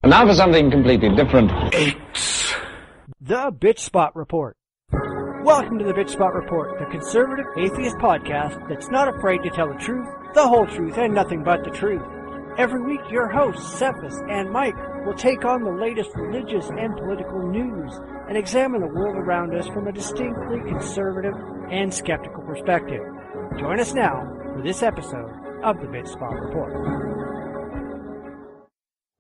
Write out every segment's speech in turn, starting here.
And now for something completely different. The Bitchspot Report. Welcome to the Bitchspot Report, the conservative atheist podcast that's not afraid to tell the truth, the whole truth, and nothing but the truth. Every week, your hosts, Cephus and Mike, will take on the latest religious and political news and examine the world around us from a distinctly conservative and skeptical perspective. Join us now for this episode of the Bitchspot Report.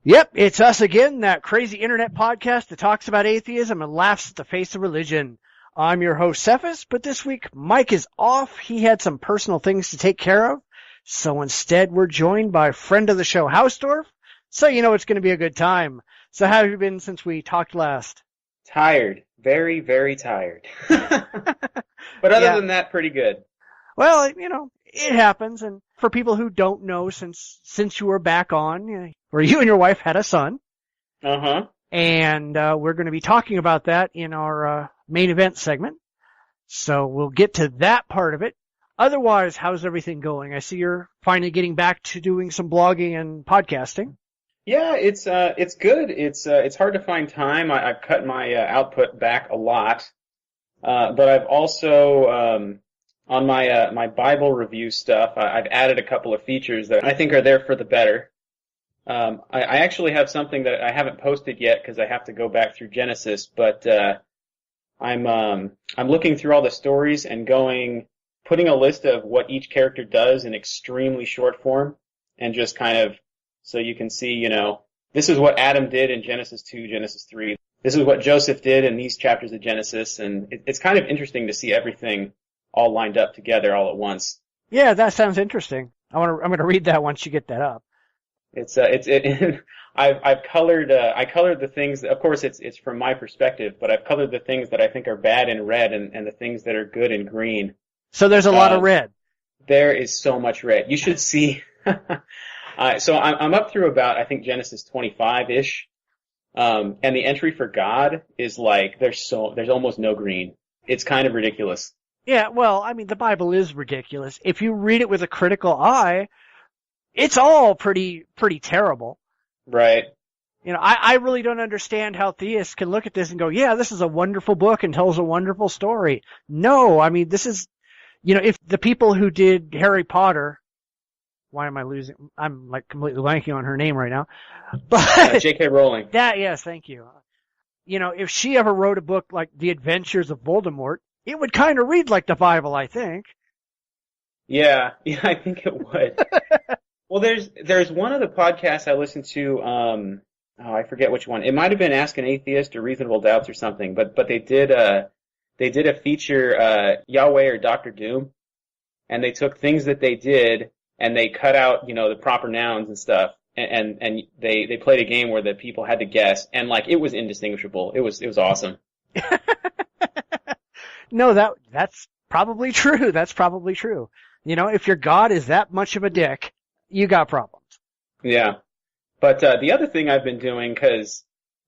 Yep, it's us again, that crazy internet podcast that talks about atheism and laughs at the face of religion. I'm your host, Cephus, but this week Mike is off. He had some personal things to take care of. So instead, we're joined by friend of the show, Hausdorff. So you know it's going to be a good time. So how have you been since we talked last? Tired. Very, very tired. But other than that, pretty good. Well, you know, it happens. And for people who don't know, since you were back on, where you and your wife had a son. Uh-huh. And we're going to be talking about that in our main event segment. So we'll get to that part of it. Otherwise, how's everything going? I see you're finally getting back to doing some blogging and podcasting. Yeah, it's good. It's hard to find time. I've cut my output back a lot. But I've also on my Bible review stuff, I've added a couple of features that I think are there for the better. I actually have something that I haven't posted yet because I have to go back through Genesis, but I'm looking through all the stories and putting a list of what each character does in extremely short form, and just kind of so you can see, you know, this is what Adam did in Genesis 2, Genesis 3. This is what Joseph did in these chapters of Genesis, and it's kind of interesting to see everything all lined up together all at once. Yeah, that sounds interesting. I'm going to read that once you get that up. I've colored, I colored the things, of course it's from my perspective, but I've colored the things that I think are bad in red and the things that are good in green. So there's a lot of red. There is so much red. You should see. So I'm up through about, I think, Genesis 25-ish. And the entry for God is like, there's almost no green. It's kind of ridiculous. Yeah, well, I mean, the Bible is ridiculous. If you read it with a critical eye, it's all pretty terrible. Right. You know, I really don't understand how theists can look at this and go, yeah, this is a wonderful book and tells a wonderful story. No, I mean, this is, you know, if the people who did Harry Potter, why am I losing? I'm like completely blanking on her name right now. But J.K. Rowling. Yes, thank you. You know, if she ever wrote a book like The Adventures of Voldemort, it would kind of read like the Bible, I think. Yeah, I think it would. Well, there's one of the podcasts I listened to, I forget which one. It might have been Ask an Atheist or Reasonable Doubts or something, but they did a feature, Yahweh or Dr. Doom, and they took things that they did and they cut out, you know, the proper nouns and stuff, and they played a game where the people had to guess, and like, it was indistinguishable. It was awesome. No, that's probably true. That's probably true. You know, if your God is that much of a dick, you got problems. Yeah. But the other thing I've been doing, because,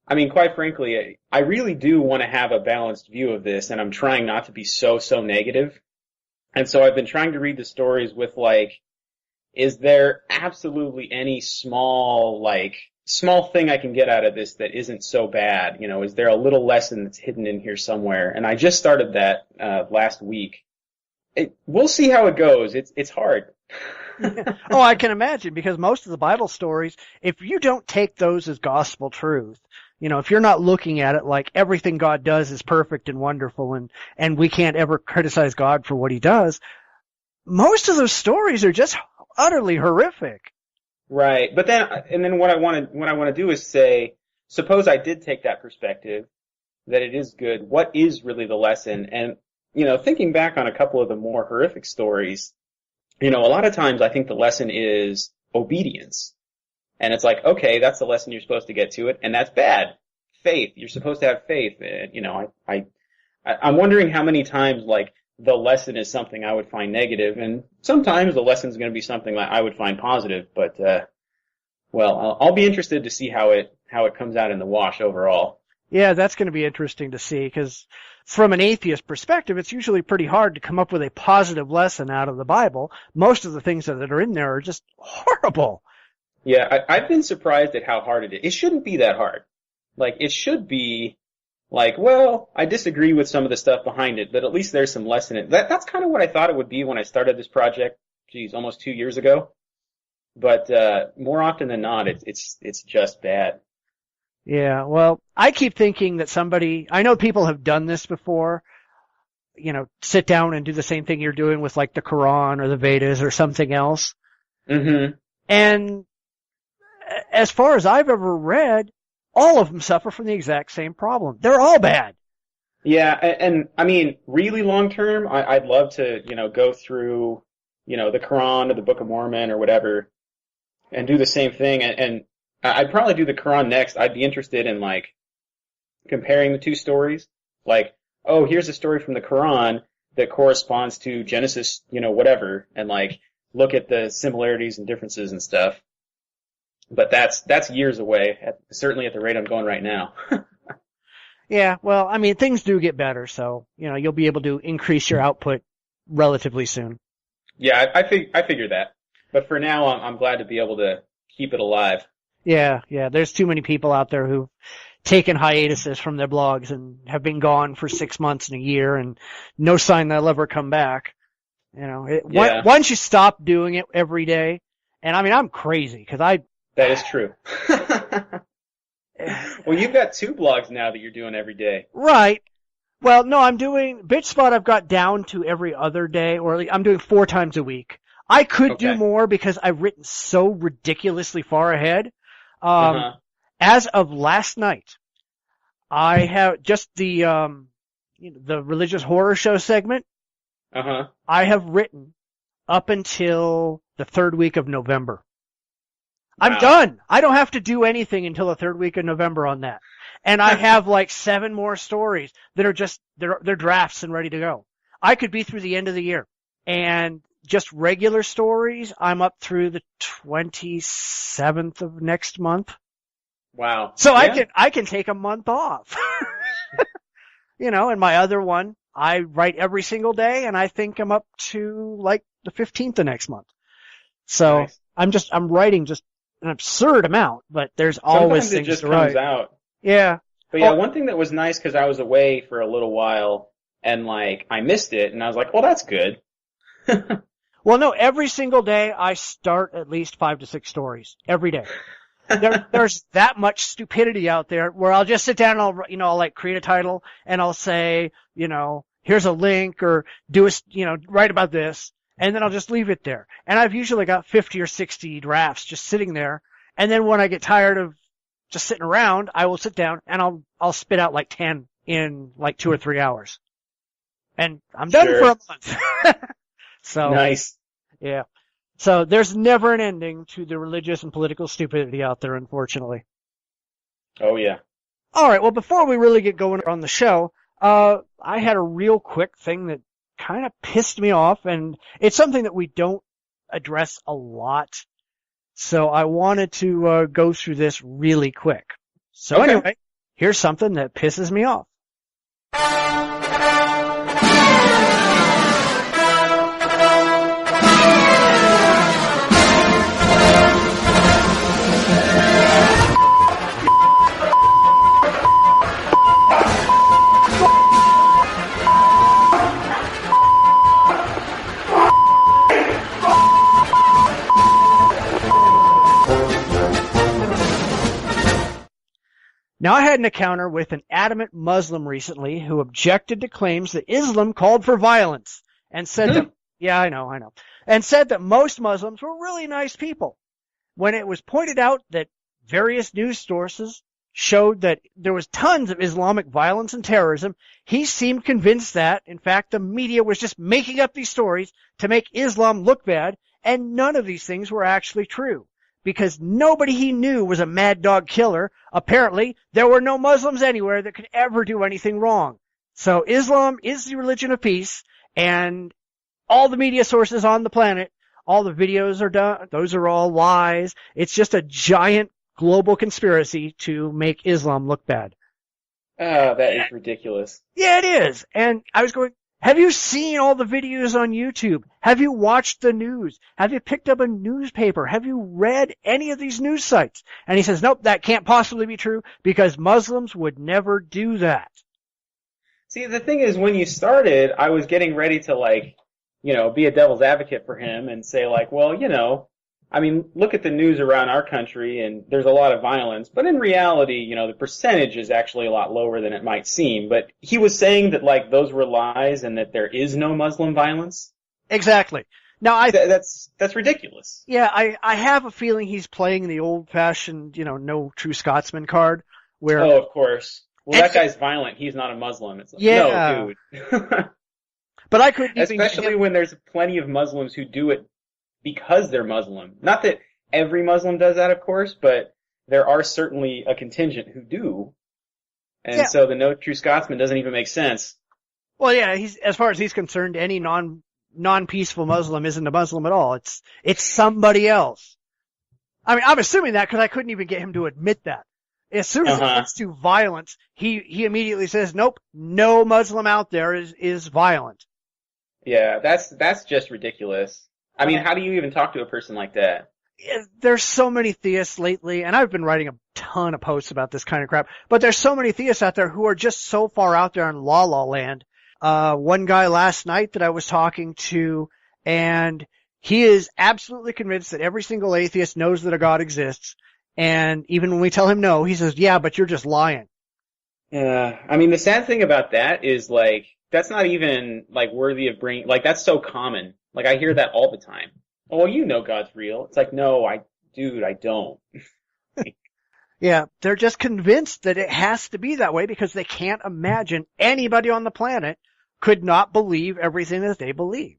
I mean, quite frankly, I really do want to have a balanced view of this, and I'm trying not to be so negative. And so I've been trying to read the stories with, like, is there absolutely any small thing I can get out of this that isn't so bad? You know, is there a little lesson that's hidden in here somewhere? And I just started that last week. We'll see how it goes. It's hard. Oh, I can imagine, because most of the Bible stories, if you don't take those as gospel truth, you know, if you're not looking at it like everything God does is perfect and wonderful and we can't ever criticize God for what he does, most of those stories are just utterly horrific. Right. But then what I want to do is say, suppose I did take that perspective, that it is good. What is really the lesson? And, you know, thinking back on a couple of the more horrific stories, you know, a lot of times I think the lesson is obedience. And it's like, okay, that's the lesson you're supposed to get to it, and that's bad. Faith. You're supposed to have faith. You know, I'm wondering how many times, like, the lesson is something I would find negative, and sometimes the lesson is going to be something that I would find positive, but, well, I'll be interested to see how it comes out in the wash overall. Yeah, that's going to be interesting to see, because from an atheist perspective, it's usually pretty hard to come up with a positive lesson out of the Bible. Most of the things that are in there are just horrible. Yeah, I've been surprised at how hard it is. It shouldn't be that hard. Like, it should be like, well, I disagree with some of the stuff behind it, but at least there's some lesson in it. That's kind of what I thought it would be when I started this project, almost 2 years ago. But more often than not, it's just bad. Yeah, well, I keep thinking that I know people have done this before, sit down and do the same thing you're doing with like the Quran or the Vedas or something else. Mm-hmm. And as far as I've ever read, all of them suffer from the exact same problem. They're all bad. Yeah, and I mean, really long term, I'd love to, go through, the Quran or the Book of Mormon or whatever and do the same thing. And I'd probably do the Quran next. I'd be interested in like comparing the two stories. Like, oh, here's a story from the Quran that corresponds to Genesis, whatever, and like look at the similarities and differences and stuff. But that's years away, certainly at the rate I'm going right now. Yeah, well, I mean, things do get better, so, you'll be able to increase your output relatively soon. Yeah, I figured that. But for now, I'm glad to be able to keep it alive. Yeah, there's too many people out there who've taken hiatuses from their blogs and have been gone for 6 months and a year and no sign they'll ever come back. Once you stop doing it every day, and I mean, I'm crazy, because That is true. Well, you've got 2 blogs now that you're doing every day. Right. Well, no, I'm doing Bitchspot. I've got down to every other day, or I'm doing 4 times a week. I could do more because I've written so ridiculously far ahead. As of last night, I have just the religious horror show segment. I have written up until the 3rd week of November. Wow. I'm done. I don't have to do anything until the 3rd week of November on that. And I have like 7 more stories that are just, they're drafts and ready to go. I could be through the end of the year. And just regular stories, I'm up through the 27th of next month. Wow. So yeah. I can take a month off. And my other one, I write every single day, and I think I'm up to like the 15th of next month. So nice. I'm writing just an absurd amount, but there's always things to write. Sometimes it just comes out. Yeah. But yeah, one thing that was nice, because I was away for a little while, and like I missed it, and I was like, well, that's good. Well, no, every single day I start at least 5 to 6 stories every day. There's that much stupidity out there where I'll just sit down and I'll like create a title and I'll say, here's a link or write about this. And then I'll just leave it there. And I've usually got 50 or 60 drafts just sitting there. And then when I get tired of just sitting around, I will sit down and I'll spit out like 10 in like 2 or 3 hours. And I'm done for a month. So nice. Yeah. So there's never an ending to the religious and political stupidity out there, unfortunately. Oh yeah. All right. Well, before we really get going on the show, I had a real quick thing that kind of pissed me off, and it's something that we don't address a lot. So I wanted to go through this really quick. So anyway, here's something that pisses me off. Now, I had an encounter with an adamant Muslim recently who objected to claims that Islam called for violence and said that, yeah, I know, and said that most Muslims were really nice people. When it was pointed out that various news sources showed that there was tons of Islamic violence and terrorism, he seemed convinced that, in fact, the media was just making up these stories to make Islam look bad, and none of these things were actually true. Because nobody he knew was a mad dog killer. Apparently, there were no Muslims anywhere that could ever do anything wrong. So Islam is the religion of peace, and all the media sources on the planet, all the videos are done, those are all lies. It's just a giant global conspiracy to make Islam look bad. That is ridiculous. Yeah, it is. And I was going, Have you seen all the videos on YouTube? Have you watched the news? Have you picked up a newspaper? Have you read any of these news sites? And he says, nope, that can't possibly be true because Muslims would never do that. See, the thing is, when you started, I was getting ready to, be a devil's advocate for him and say, well, I mean, look at the news around our country and there's a lot of violence, but in reality, the percentage is actually a lot lower than it might seem. But he was saying that, those were lies and that there is no Muslim violence. Exactly. Now, that's ridiculous. Yeah, I have a feeling he's playing the old-fashioned, no true Scotsman card where... Oh, of course. Well, that guy's violent. He's not a Muslim. It's like, yeah. No, dude. But I couldn't even... Especially when there's plenty of Muslims who do it because they're Muslim. Not that every Muslim does that, of course, but there are certainly a contingent who do. And so the no true Scotsman doesn't even make sense. Well, yeah, as far as he's concerned, any non-peaceful Muslim isn't a Muslim at all. It's somebody else. I mean, I'm assuming that because I couldn't even get him to admit that. As soon as it comes to violence, he immediately says, nope, no Muslim out there is violent. Yeah, that's just ridiculous. I mean, how do you even talk to a person like that? There's so many theists lately, and I've been writing a ton of posts about this kind of crap, but there's so many theists out there who are just so far out there in la la land. One guy last night that I was talking to, and he is absolutely convinced that every single atheist knows that a God exists, and even when we tell him no, he says, yeah, but you're just lying. Yeah, I mean, the sad thing about that is, that's not even, worthy of bringing, that's so common. I hear that all the time. Oh, well, you know God's real. It's like, no, I don't. Yeah, they're just convinced that it has to be that way because they can't imagine anybody on the planet could not believe everything that they believe.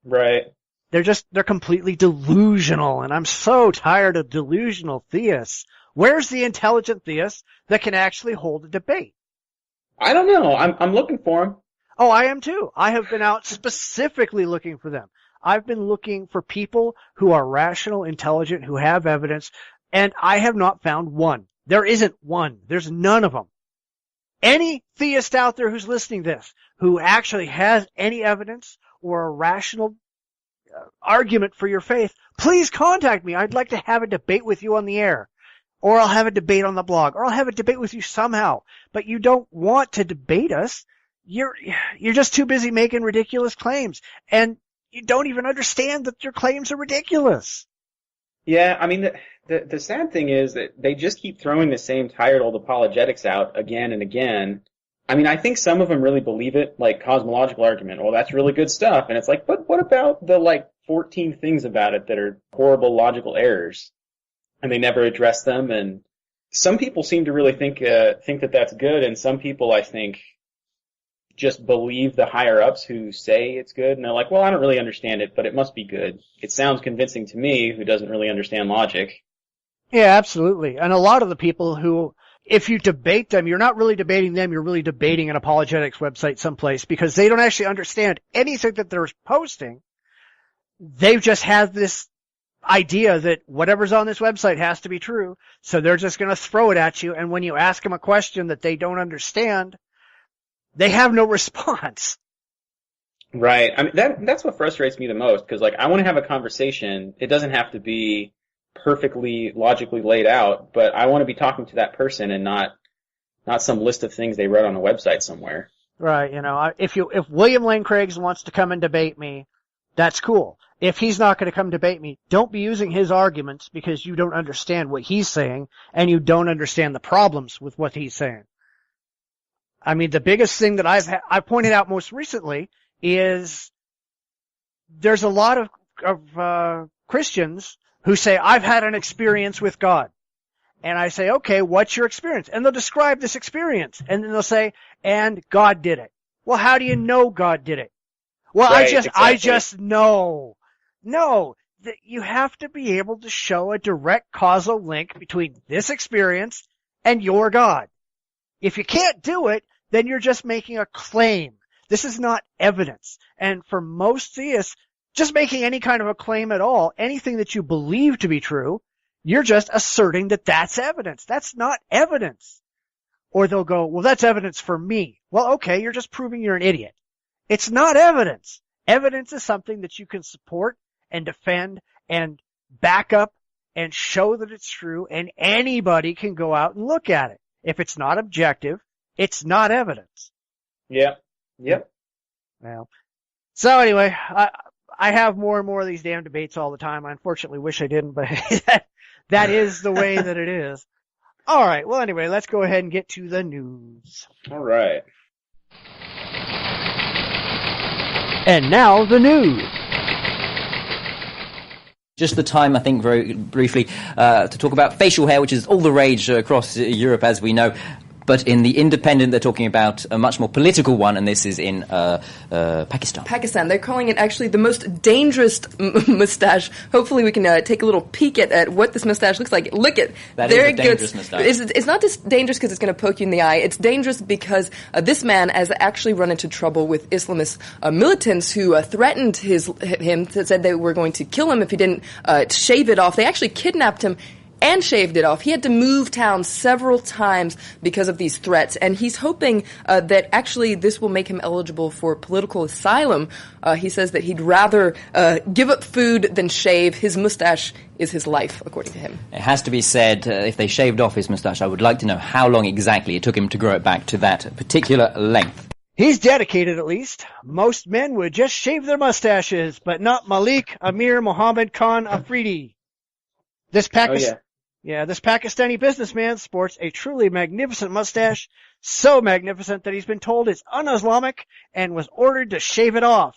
Right. They're completely delusional, and I'm so tired of delusional theists. Where's the intelligent theist that can actually hold a debate? I don't know. I'm looking for them. Oh, I am too. I have been out specifically looking for them. I've been looking for people who are rational, intelligent, who have evidence, and I have not found one. There isn't one. There's none of them. Any theist out there who's listening to this, who actually has any evidence or a rational argument for your faith, please contact me. I'd like to have a debate with you on the air. Or I'll have a debate on the blog. Or I'll have a debate with you somehow. But you don't want to debate us. You're just too busy making ridiculous claims. And you don't even understand that your claims are ridiculous. Yeah, I mean, the sad thing is that they just keep throwing the same tired old apologetics out again and again. I mean, I think some of them really believe it, like cosmological argument. Well, that's really good stuff. And it's like, but what about the 14 things about it that are horrible logical errors? And they never address them. And some people seem to really think that that's good. And some people, I think, just believe the higher ups who say it's good. And they're like, well, I don't really understand it, but it must be good. It sounds convincing to me who doesn't really understand logic. Yeah, absolutely. And a lot of the people who, if you debate them, you're not really debating them, you're really debating an apologetics website someplace because they don't actually understand anything that they're posting. They've just had this idea that whatever's on this website has to be true, so they're just going to throw it at you, and when you ask them a question that they don't understand, they have no response. Right. I mean, that's what frustrates me the most, because I want to have a conversation. It doesn't have to be perfectly logically laid out, but I want to be talking to that person and not some list of things they read on a website somewhere. Right. If William Lane Craigs wants to come and debate me, that's cool. If he's not going to come debate me, don't be using his arguments because you don't understand what he's saying and you don't understand the problems with what he's saying. I mean, the biggest thing that I've pointed out most recently is there's a lot of Christians who say, I've had an experience with God. And I say, okay, what's your experience? And they'll describe this experience. And then they'll say, and God did it. Well, how do you know God did it? Well, right, I just know. No, that you have to be able to show a direct causal link between this experience and your God. If you can't do it, then you're just making a claim. This is not evidence. And for most theists, just making any kind of a claim at all, anything that you believe to be true, you're just asserting that that's evidence. That's not evidence. Or they'll go, well, that's evidence for me. Well, okay, you're just proving you're an idiot. It's not evidence. Evidence is something that you can support and defend and back up and show that it's true, and anybody can go out and look at it. If it's not objective, it's not evidence. Yep. Well, so anyway, I have more and more of these damn debates all the time. I unfortunately wish I didn't, but that is the way that it is. All right. Well, anyway, let's go ahead and get to the news. All right. And now the news. Just the time, I think, very briefly, to talk about facial hair, which is all the rage across Europe, as we know. But in The Independent, they're talking about a much more political one, and this is in Pakistan. Pakistan. They're calling it actually the most dangerous mustache. Hopefully we can take a little peek at what this mustache looks like. Look at that. There is a dangerous mustache. It's not just dangerous because it's going to poke you in the eye. It's dangerous because this man has actually run into trouble with Islamist militants who threatened him, said they were going to kill him if he didn't shave it off. They actually kidnapped him and shaved it off. He had to move town several times because of these threats, and he's hoping that actually this will make him eligible for political asylum. He says that he'd rather give up food than shave. His mustache is his life, according to him. It has to be said, if they shaved off his mustache, I would like to know how long exactly it took him to grow it back to that particular length. He's dedicated, at least. Most men would just shave their mustaches, but not Malik Amir Mohammed Khan Afridi. This Pakistani businessman sports a truly magnificent mustache, so magnificent that he's been told it's un-Islamic and was ordered to shave it off.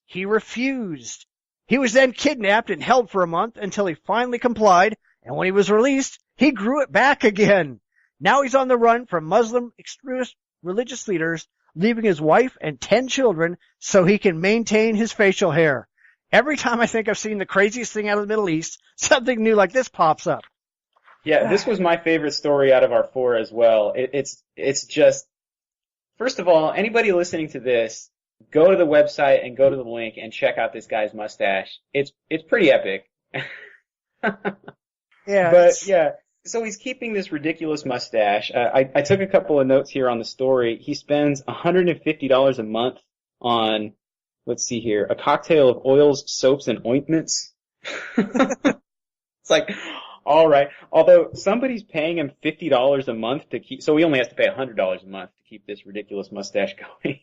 He refused. He was then kidnapped and held for a month until he finally complied, and when he was released, he grew it back again. Now he's on the run from Muslim extremist religious leaders, leaving his wife and 10 children so he can maintain his facial hair. Every time I think I've seen the craziest thing out of the Middle East, something new like this pops up. Yeah, this was my favorite story out of our 4 as well. It's just, first of all, anybody listening to this, go to the website and go to the link and check out this guy's mustache. It's pretty epic. Yeah. But yeah, so he's keeping this ridiculous mustache. I took a couple of notes here on the story. He spends $150 a month on, let's see here, a cocktail of oils, soaps, and ointments. It's like, all right. Although somebody's paying him $50 a month to keep, so he only has to pay $100 a month to keep this ridiculous mustache going.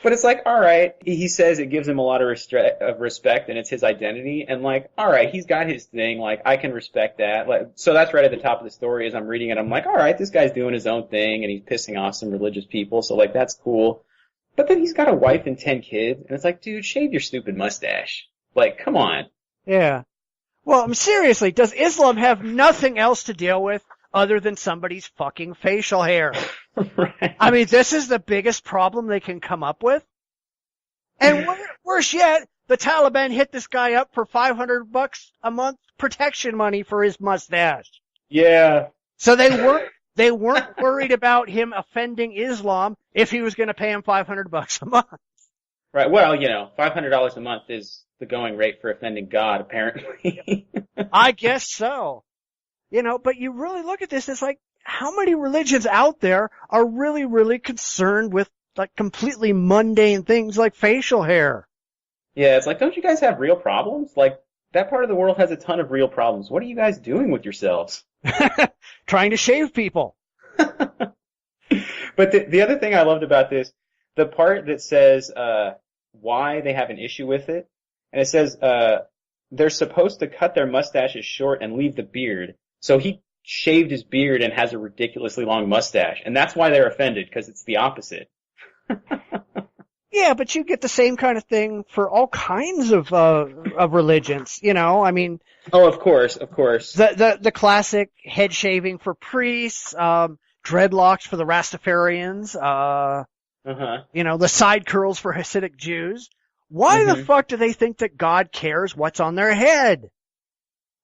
But it's like, all right. He says it gives him a lot of respect, and it's his identity. And like, all right, he's got his thing. Like, I can respect that. Like, so that's right at the top of the story as I'm reading it. I'm like, all right, this guy's doing his own thing, and he's pissing off some religious people. So like, that's cool. But then he's got a wife and 10 kids, and it's like, dude, shave your stupid mustache. Like, come on. Yeah. Well, seriously, does Islam have nothing else to deal with other than somebody's fucking facial hair? Right. I mean, this is the biggest problem they can come up with. And worse yet, the Taliban hit this guy up for $500 a month protection money for his mustache. Yeah. So they weren't worried about him offending Islam if he was going to pay him $500 a month. Right. Well, $500 a month is the going rate for offending God, apparently. I guess so. But you really look at this, it's like, how many religions out there are really, really concerned with like completely mundane things like facial hair? Yeah, it's like, don't you guys have real problems? Like, that part of the world has a ton of real problems. What are you guys doing with yourselves? Trying to shave people. But the other thing I loved about this, the part that says why they have an issue with it, and it says they're supposed to cut their mustaches short and leave the beard. So he shaved his beard and has a ridiculously long mustache, and that's why they're offended, because it's the opposite. Yeah, but you get the same kind of thing for all kinds of religions, I mean. Oh, of course. The classic head shaving for priests, dreadlocks for the Rastafarians, the side curls for Hasidic Jews. Why the fuck do they think that God cares what's on their head?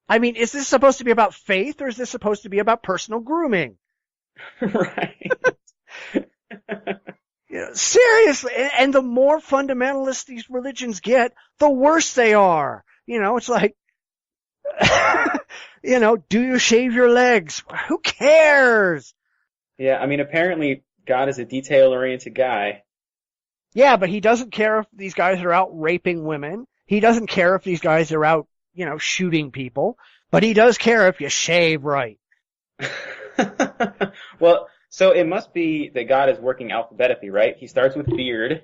I mean, is this supposed to be about faith, or is this supposed to be about personal grooming? Right. Seriously, and the more fundamentalist these religions get, the worse they are. It's like, do you shave your legs? Who cares? Yeah, I mean, apparently God is a detail-oriented guy. Yeah, but he doesn't care if these guys are out raping women. He doesn't care if these guys are out, shooting people. But he does care if you shave right. Well, so it must be that God is working alphabetically, right? He starts with beard.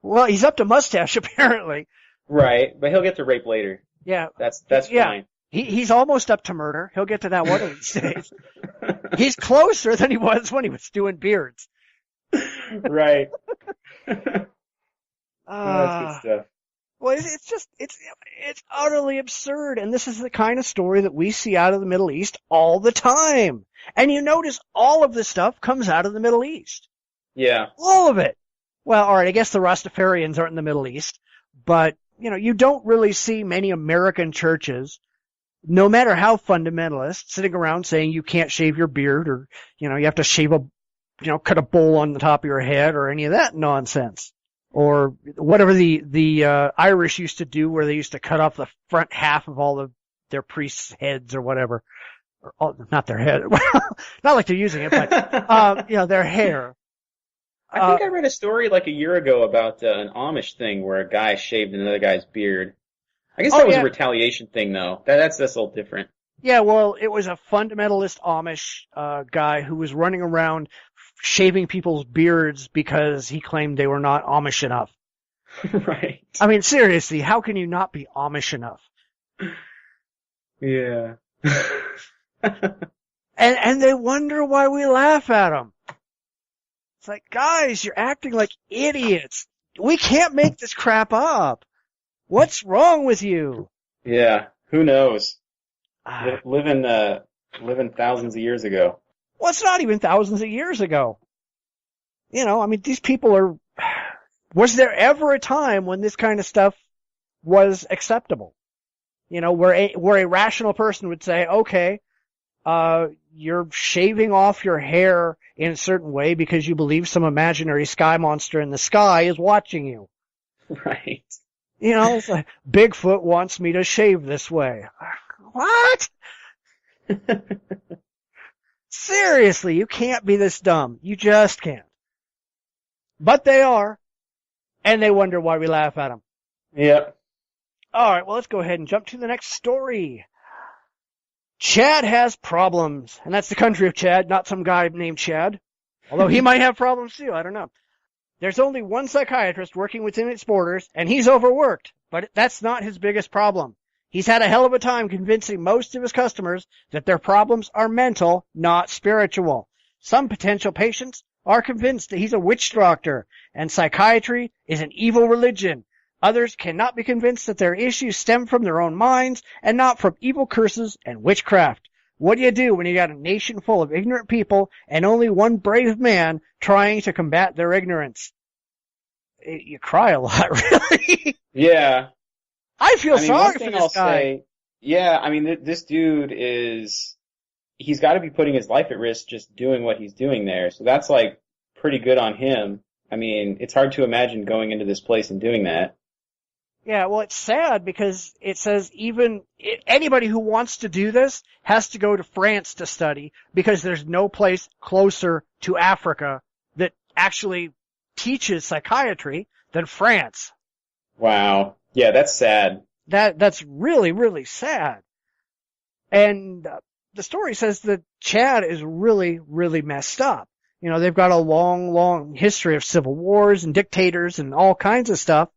Well, he's up to mustache, apparently. Right, but he'll get to rape later. Yeah. That's yeah. fine. He's almost up to murder. He'll get to that one of these days. He's closer than he was when he was doing beards. Right. That's good stuff. Well, it's utterly absurd, and this is the kind of story that we see out of the Middle East all the time. And you notice all of this stuff comes out of the Middle East. Yeah. All of it. Well, alright, I guess the Rastafarians aren't in the Middle East, but, you don't really see many American churches, no matter how fundamentalist, sitting around saying you can't shave your beard or, you have to shave cut a bowl on the top of your head or any of that nonsense. Or whatever the Irish used to do where they used to cut off the front half of all of their priests' heads or whatever. Not their head. Not like they're using it, but, their hair. I think I read a story like a year ago about an Amish thing where a guy shaved another guy's beard. I guess that was a retaliation thing, though. That's a little different. Yeah, well, it was a fundamentalist Amish guy who was running around shaving people's beards because he claimed they were not Amish enough. Right. I mean, seriously, how can you not be Amish enough? Yeah. And they wonder why we laugh at them. It's like, guys, you're acting like idiots. We can't make this crap up. What's wrong with you? Yeah, who knows? Living thousands of years ago. Well, it's not even thousands of years ago. These people are... Was there ever a time when this kind of stuff was acceptable? Where a rational person would say, okay, you're shaving off your hair in a certain way because you believe some imaginary sky monster in the sky is watching you. Right. It's like, Bigfoot wants me to shave this way. What? Seriously, you can't be this dumb. You just can't. But they are. And they wonder why we laugh at them. Yep. Alright, well, let's go ahead and jump to the next story. Chad has problems. And that's the country of Chad, not some guy named Chad. Although he might have problems too, I don't know. There's only one psychiatrist working within its borders, and he's overworked. But that's not his biggest problem. He's had a hell of a time convincing most of his customers that their problems are mental, not spiritual. Some potential patients are convinced that he's a witch doctor, and psychiatry is an evil religion. Others cannot be convinced that their issues stem from their own minds and not from evil curses and witchcraft. What do you do when you got a nation full of ignorant people and only one brave man trying to combat their ignorance? You cry a lot, really. Yeah. I feel sorry for this guy. This dude he's got to be putting his life at risk just doing what he's doing there. So that's like pretty good on him. I mean, it's hard to imagine going into this place and doing that. Yeah, well, it's sad because it says anybody who wants to do this has to go to France to study because there's no place closer to Africa that actually teaches psychiatry than France. Wow. Yeah, that's sad. That's really, really sad. And the story says that Chad is really, really messed up. They've got a long, long history of civil wars and dictators and all kinds of stuff.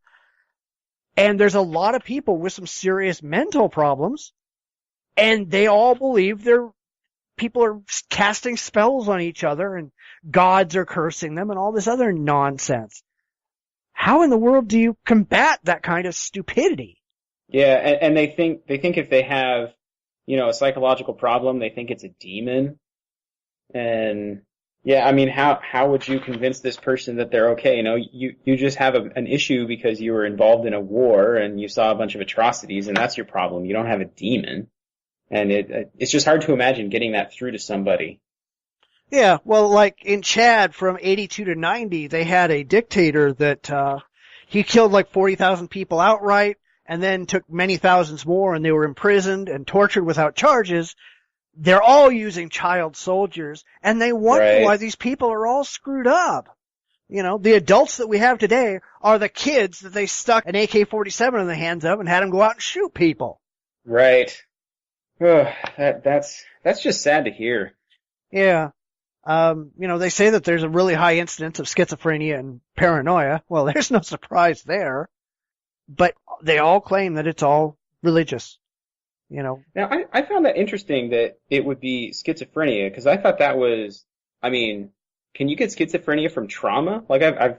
And there's a lot of people with some serious mental problems, and they all believe people are casting spells on each other and gods are cursing them and all this other nonsense. How in the world do you combat that kind of stupidity? Yeah, and they think if they have, a psychological problem, they think it's a demon. And yeah, I mean, how would you convince this person that they're okay? You just have an issue because you were involved in a war and you saw a bunch of atrocities, and that's your problem. You don't have a demon. And it's just hard to imagine getting that through to somebody. Yeah, well, like in Chad from 82 to 90, they had a dictator that he killed like 40,000 people outright and then took many thousands more, and they were imprisoned and tortured without charges. They're all using child soldiers, and they wonder why these people are all screwed up. You know, the adults that we have today are the kids that they stuck an AK-47 in the hands of and had them go out and shoot people. Right. Ugh, that's just sad to hear. Yeah. You know, they say that there's a really high incidence of schizophrenia and paranoia. Well, there's no surprise there. But they all claim that it's all religious. You know. Now, I found that interesting that it would be schizophrenia, because I thought that was, I mean, can you get schizophrenia from trauma? Like, I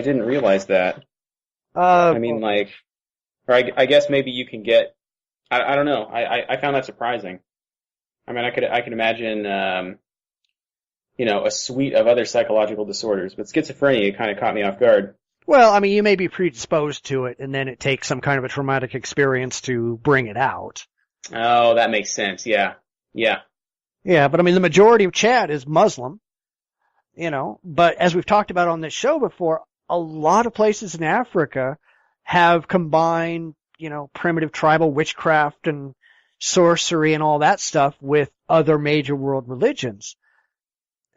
didn't realize that. I mean, like, or I guess maybe you can get, I don't know. I found that surprising. I mean, I could imagine, you know, a suite of other psychological disorders, but schizophrenia kind of caught me off guard. Well, I mean, you may be predisposed to it, and then it takes some kind of a traumatic experience to bring it out. Oh, that makes sense. Yeah. Yeah. Yeah, but I mean, the majority of Chad is Muslim, you know, but as we've talked about on this show before, a lot of places in Africa have combined, you know, primitive tribal witchcraft and sorcery and all that stuff with other major world religions.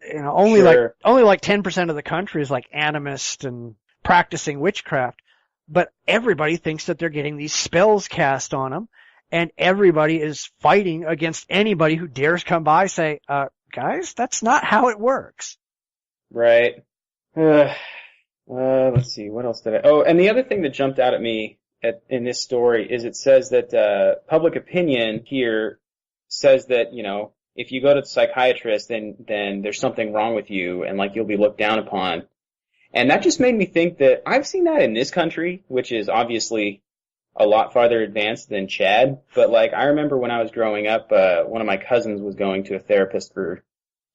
You know, only like 10% of the country is like animist and practicing witchcraft, but everybody thinks that they're getting these spells cast on them, and everybody is fighting against anybody who dares come by and say, guys, that's not how it works. Right. Let's see, what else did I... Oh, and the other thing that jumped out at me in this story is it says that public opinion here says that, you know, if you go to the psychiatrist, then there's something wrong with you, and like you'll be looked down upon. And that just made me think that I've seen that in this country, which is obviously a lot farther advanced than Chad. But like, I remember when I was growing up, one of my cousins was going to a therapist for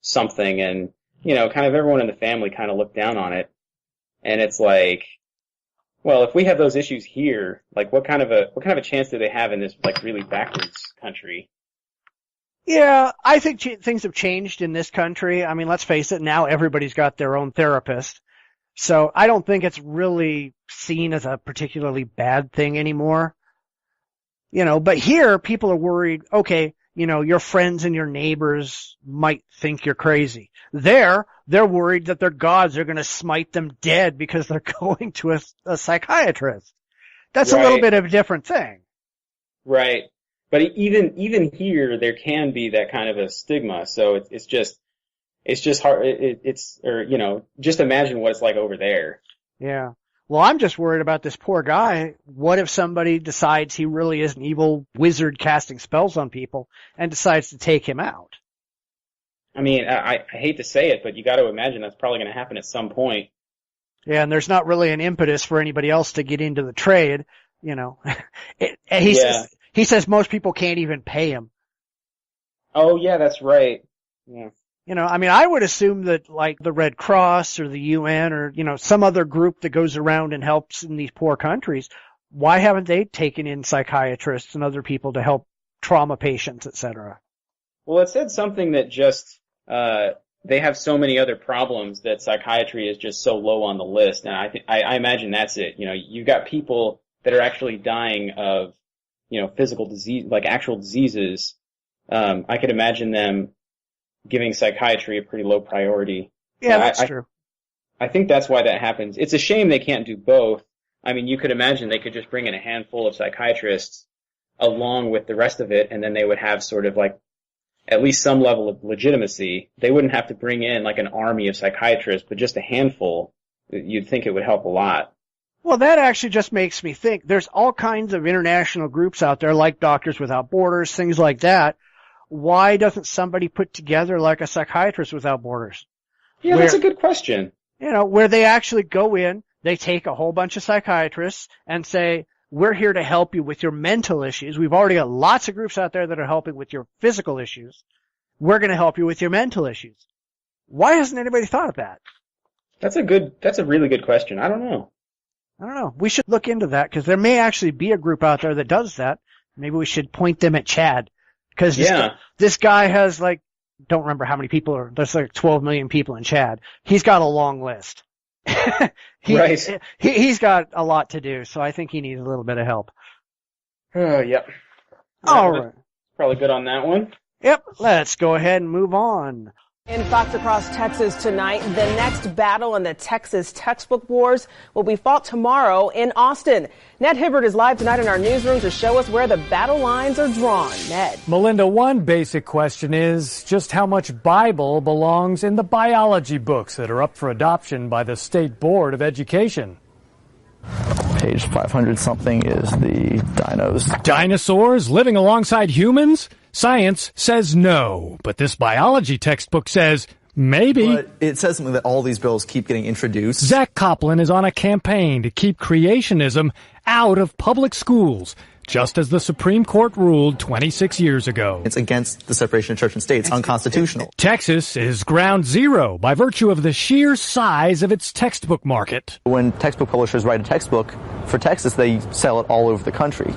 something, and, you know, kind of everyone in the family kind of looked down on it. And it's like, well, if we have those issues here, like what kind of a chance do they have in this like really backwards country? Yeah, I think things have changed in this country. I mean, let's face it, now everybody's got their own therapist. So I don't think it's really seen as a particularly bad thing anymore. You know, but here people are worried, okay, you know, your friends and your neighbors might think you're crazy. They're worried that their gods are going to smite them dead because they're going to a psychiatrist. That's right. A little bit of a different thing. Right. But even here, there can be that kind of a stigma. So it's just hard. Or, you know, just imagine what it's like over there. Yeah. Well, I'm just worried about this poor guy. What if somebody decides he really is an evil wizard casting spells on people and decides to take him out? I mean, I hate to say it, but you got to imagine that's probably going to happen at some point. Yeah, and there's not really an impetus for anybody else to get into the trade, you know. He says most people can't even pay him. Oh, yeah, that's right. Yeah. You know, I mean, I would assume that like the Red Cross or the UN or, you know, some other group that goes around and helps in these poor countries, why haven't they taken in psychiatrists and other people to help trauma patients, etc.? Well, it said something that just, they have so many other problems that psychiatry is just so low on the list. And I imagine that's it. You know, you've got people that are actually dying of, you know, physical disease, like actual diseases. I could imagine them giving psychiatry a pretty low priority. Yeah, that's true. I think that's why that happens. It's a shame they can't do both. I mean, you could imagine they could just bring in a handful of psychiatrists along with the rest of it, and then they would have sort of like at least some level of legitimacy. They wouldn't have to bring in like an army of psychiatrists, but just a handful. You'd think it would help a lot. Well, that actually just makes me think there's all kinds of international groups out there like Doctors Without Borders, things like that. Why doesn't somebody put together like a Psychiatrists Without Borders? Yeah, that's a good question. You know, where they actually go in, they take a whole bunch of psychiatrists and say, we're here to help you with your mental issues. We've already got lots of groups out there that are helping with your physical issues. We're going to help you with your mental issues. Why hasn't anybody thought of that? That's a really good question. I don't know. We should look into that because there may actually be a group out there that does that. Maybe we should point them at Chad. Because this guy has like, don't remember how many people there's like 12 million people in Chad. He's got a long list. Right. He's got a lot to do, so I think he needs a little bit of help. Oh, yep. All right. Probably good on that one. Yep. Let's go ahead and move on. In Fox Across Texas tonight, the next battle in the Texas textbook wars will be fought tomorrow in Austin. Ned Hibbert is live tonight in our newsroom to show us where the battle lines are drawn. Ned. Melinda, one basic question is just how much Bible belongs in the biology books that are up for adoption by the State Board of Education? Page 500 something is the dinos. Dinosaurs living alongside humans? Science says no, but this biology textbook says maybe. But it says something that all these bills keep getting introduced. Zach Coplin is on a campaign to keep creationism out of public schools, just as the Supreme Court ruled 26 years ago. It's against the separation of church and state. It's unconstitutional. Texas is ground zero by virtue of the sheer size of its textbook market. When textbook publishers write a textbook for Texas, they sell it all over the country.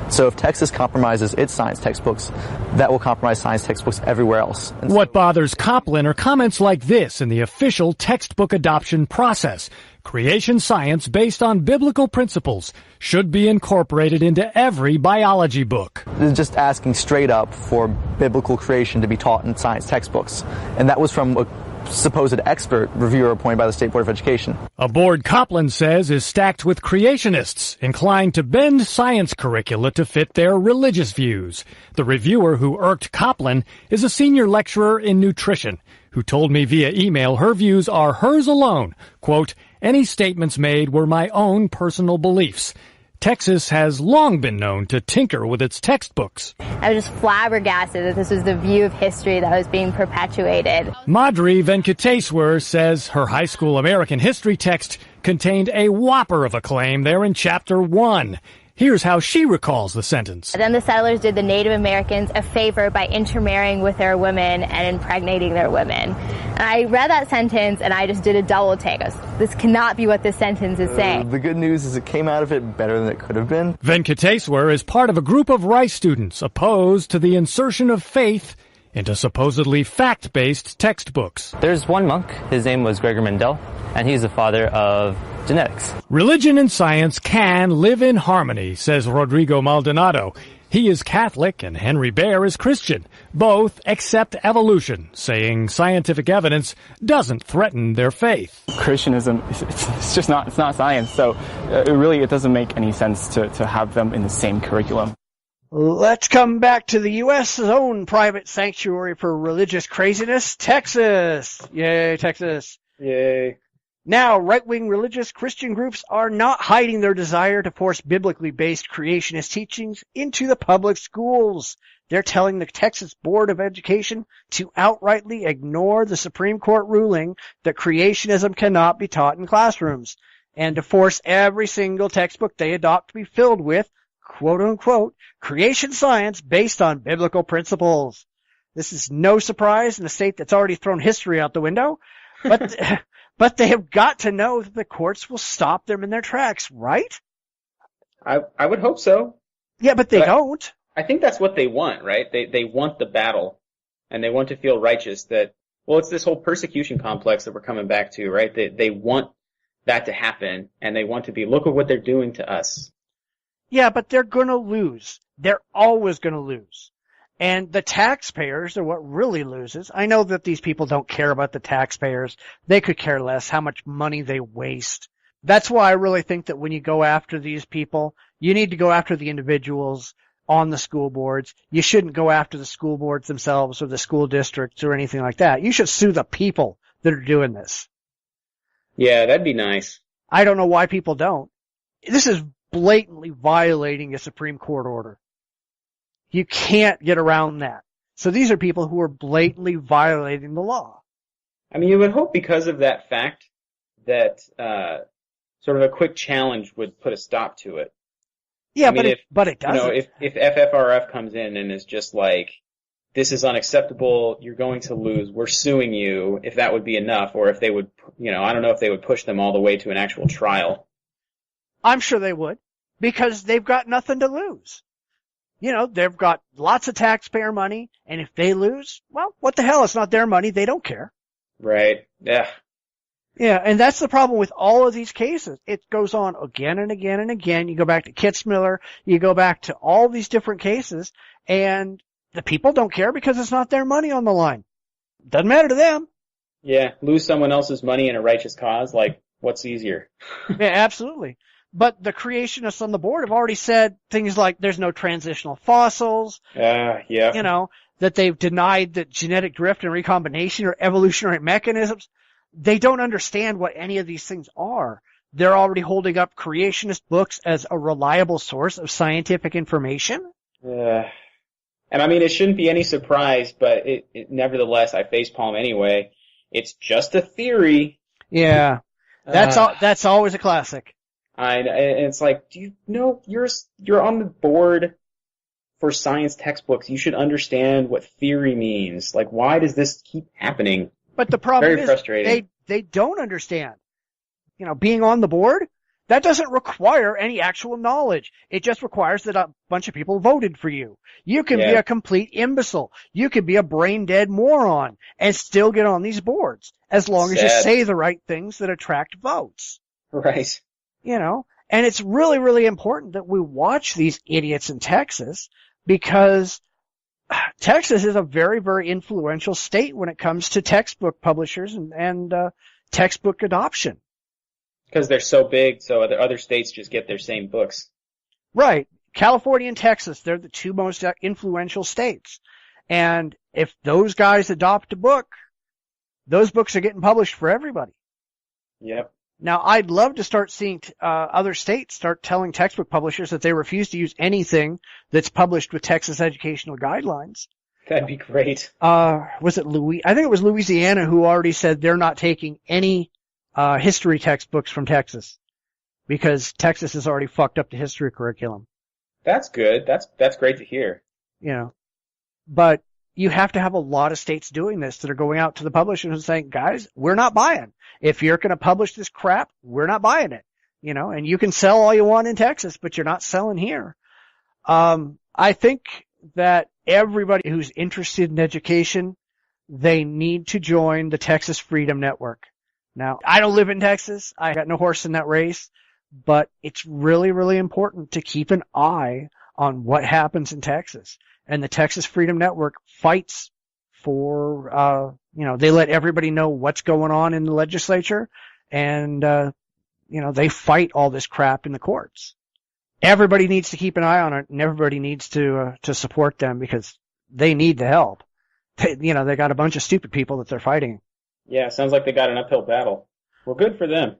So if Texas compromises its science textbooks, that will compromise science textbooks everywhere else. And what bothers Coplin are comments like this in the official textbook adoption process. Creation science based on biblical principles should be incorporated into every biology book. It's just asking straight up for biblical creation to be taught in science textbooks. And that was from a supposed expert reviewer appointed by the State Board of Education. A board Coplin says is stacked with creationists inclined to bend science curricula to fit their religious views. The reviewer who irked Coplin is a senior lecturer in nutrition who told me via email her views are hers alone. Quote, any statements made were my own personal beliefs. Texas has long been known to tinker with its textbooks. I was just flabbergasted that this was the view of history that was being perpetuated. Madhuri Venkateswar says her high school American history text contained a whopper of a claim there in Chapter 1. Here's how she recalls the sentence. Then the settlers did the Native Americans a favor by intermarrying with their women and impregnating their women. And I read that sentence and I just did a double take. This cannot be what this sentence is saying. The good news is it came out of it better than it could have been. Venkateswar is part of a group of Rice students opposed to the insertion of faith into supposedly fact-based textbooks. There's one monk, his name was Gregor Mendel, and he's the father of genetics. Religion and science can live in harmony, says Rodrigo Maldonado. He is Catholic and Henry Baer is Christian. Both accept evolution, saying scientific evidence doesn't threaten their faith. Christianism, it's just not, it's not science, so it doesn't make any sense to have them in the same curriculum. Let's come back to the U.S.'s own private sanctuary for religious craziness, Texas. Yay, Texas. Yay. Now, right-wing religious Christian groups are not hiding their desire to force biblically based creationist teachings into the public schools. They're telling the Texas Board of Education to outrightly ignore the Supreme Court ruling that creationism cannot be taught in classrooms, and to force every single textbook they adopt to be filled with, quote-unquote, creation science based on biblical principles. This is no surprise in a state that's already thrown history out the window, but they have got to know that the courts will stop them in their tracks, right? I would hope so. Yeah, but they don't. I think that's what they want, right? They want the battle, and they want to feel righteous that, well, it's this whole persecution complex that we're coming back to, right? They want that to happen, and they want to be, look at what they're doing to us. Yeah, but they're gonna lose. They're always gonna lose. And the taxpayers are what really loses. I know that these people don't care about the taxpayers. They could care less how much money they waste. That's why I really think that when you go after these people, you need to go after the individuals on the school boards. You shouldn't go after the school boards themselves or the school districts or anything like that. You should sue the people that are doing this. Yeah, that'd be nice. I don't know why people don't. This is blatantly violating a Supreme Court order. You can't get around that. So these are people who are blatantly violating the law. I mean, you would hope because of that fact that sort of a quick challenge would put a stop to it. Yeah, I mean, but it doesn't. You know, if FFRF comes in and is just like, this is unacceptable, you're going to lose, we're suing you, if that would be enough, or if they would, you know, I don't know if they would push them all the way to an actual trial. I'm sure they would, because they've got nothing to lose. You know, they've got lots of taxpayer money, and if they lose, well, what the hell? It's not their money. They don't care. Right. Yeah. Yeah, and that's the problem with all of these cases. It goes on again and again and again. You go back to Kitzmiller, you go back to all these different cases, and the people don't care because it's not their money on the line. Doesn't matter to them. Yeah, lose someone else's money in a righteous cause, like, what's easier? Yeah, absolutely. But the creationists on the board have already said things like there's no transitional fossils. Yeah. You know, that they've denied that genetic drift and recombination are evolutionary mechanisms. They don't understand what any of these things are. They're already holding up creationist books as a reliable source of scientific information. And I mean, it shouldn't be any surprise, but it nevertheless, I facepalm anyway. It's just a theory. Yeah. That's always a classic. And it's like, do you know, you're on the board for science textbooks. You should understand what theory means. Like, why does this keep happening? But the problem Very frustrating. they don't understand. You know, being on the board, that doesn't require any actual knowledge. It just requires that a bunch of people voted for you. You can be a complete imbecile. You can be a brain-dead moron and still get on these boards as long as you say the right things that attract votes. Right. You know, and it's really, really important that we watch these idiots in Texas, because Texas is a very, very influential state when it comes to textbook publishers and textbook adoption. Because they're so big, so other states just get their same books. Right. California and Texas, they're the two most influential states. And if those guys adopt a book, those books are getting published for everybody. Yep. Now, I'd love to start seeing other states start telling textbook publishers that they refuse to use anything that's published with Texas educational guidelines. That'd be great. Was it I think it was Louisiana who already said they're not taking any history textbooks from Texas because Texas has already fucked up the history curriculum. That's good. That's great to hear. You know, but you have to have a lot of states doing this that are going out to the publishers and saying, guys, we're not buying. If you're going to publish this crap, we're not buying it. You know, and you can sell all you want in Texas, but you're not selling here. I think that everybody who's interested in education, they need to join the Texas Freedom Network. Now, I don't live in Texas. I got no horse in that race, but it's really, really important to keep an eye on what happens in Texas. And the Texas Freedom Network fights for, you know, they let everybody know what's going on in the legislature, and, you know, they fight all this crap in the courts. Everybody needs to keep an eye on it, and everybody needs to support them because they need the help. They got a bunch of stupid people that they're fighting. Yeah, sounds like they got an uphill battle. Well, good for them.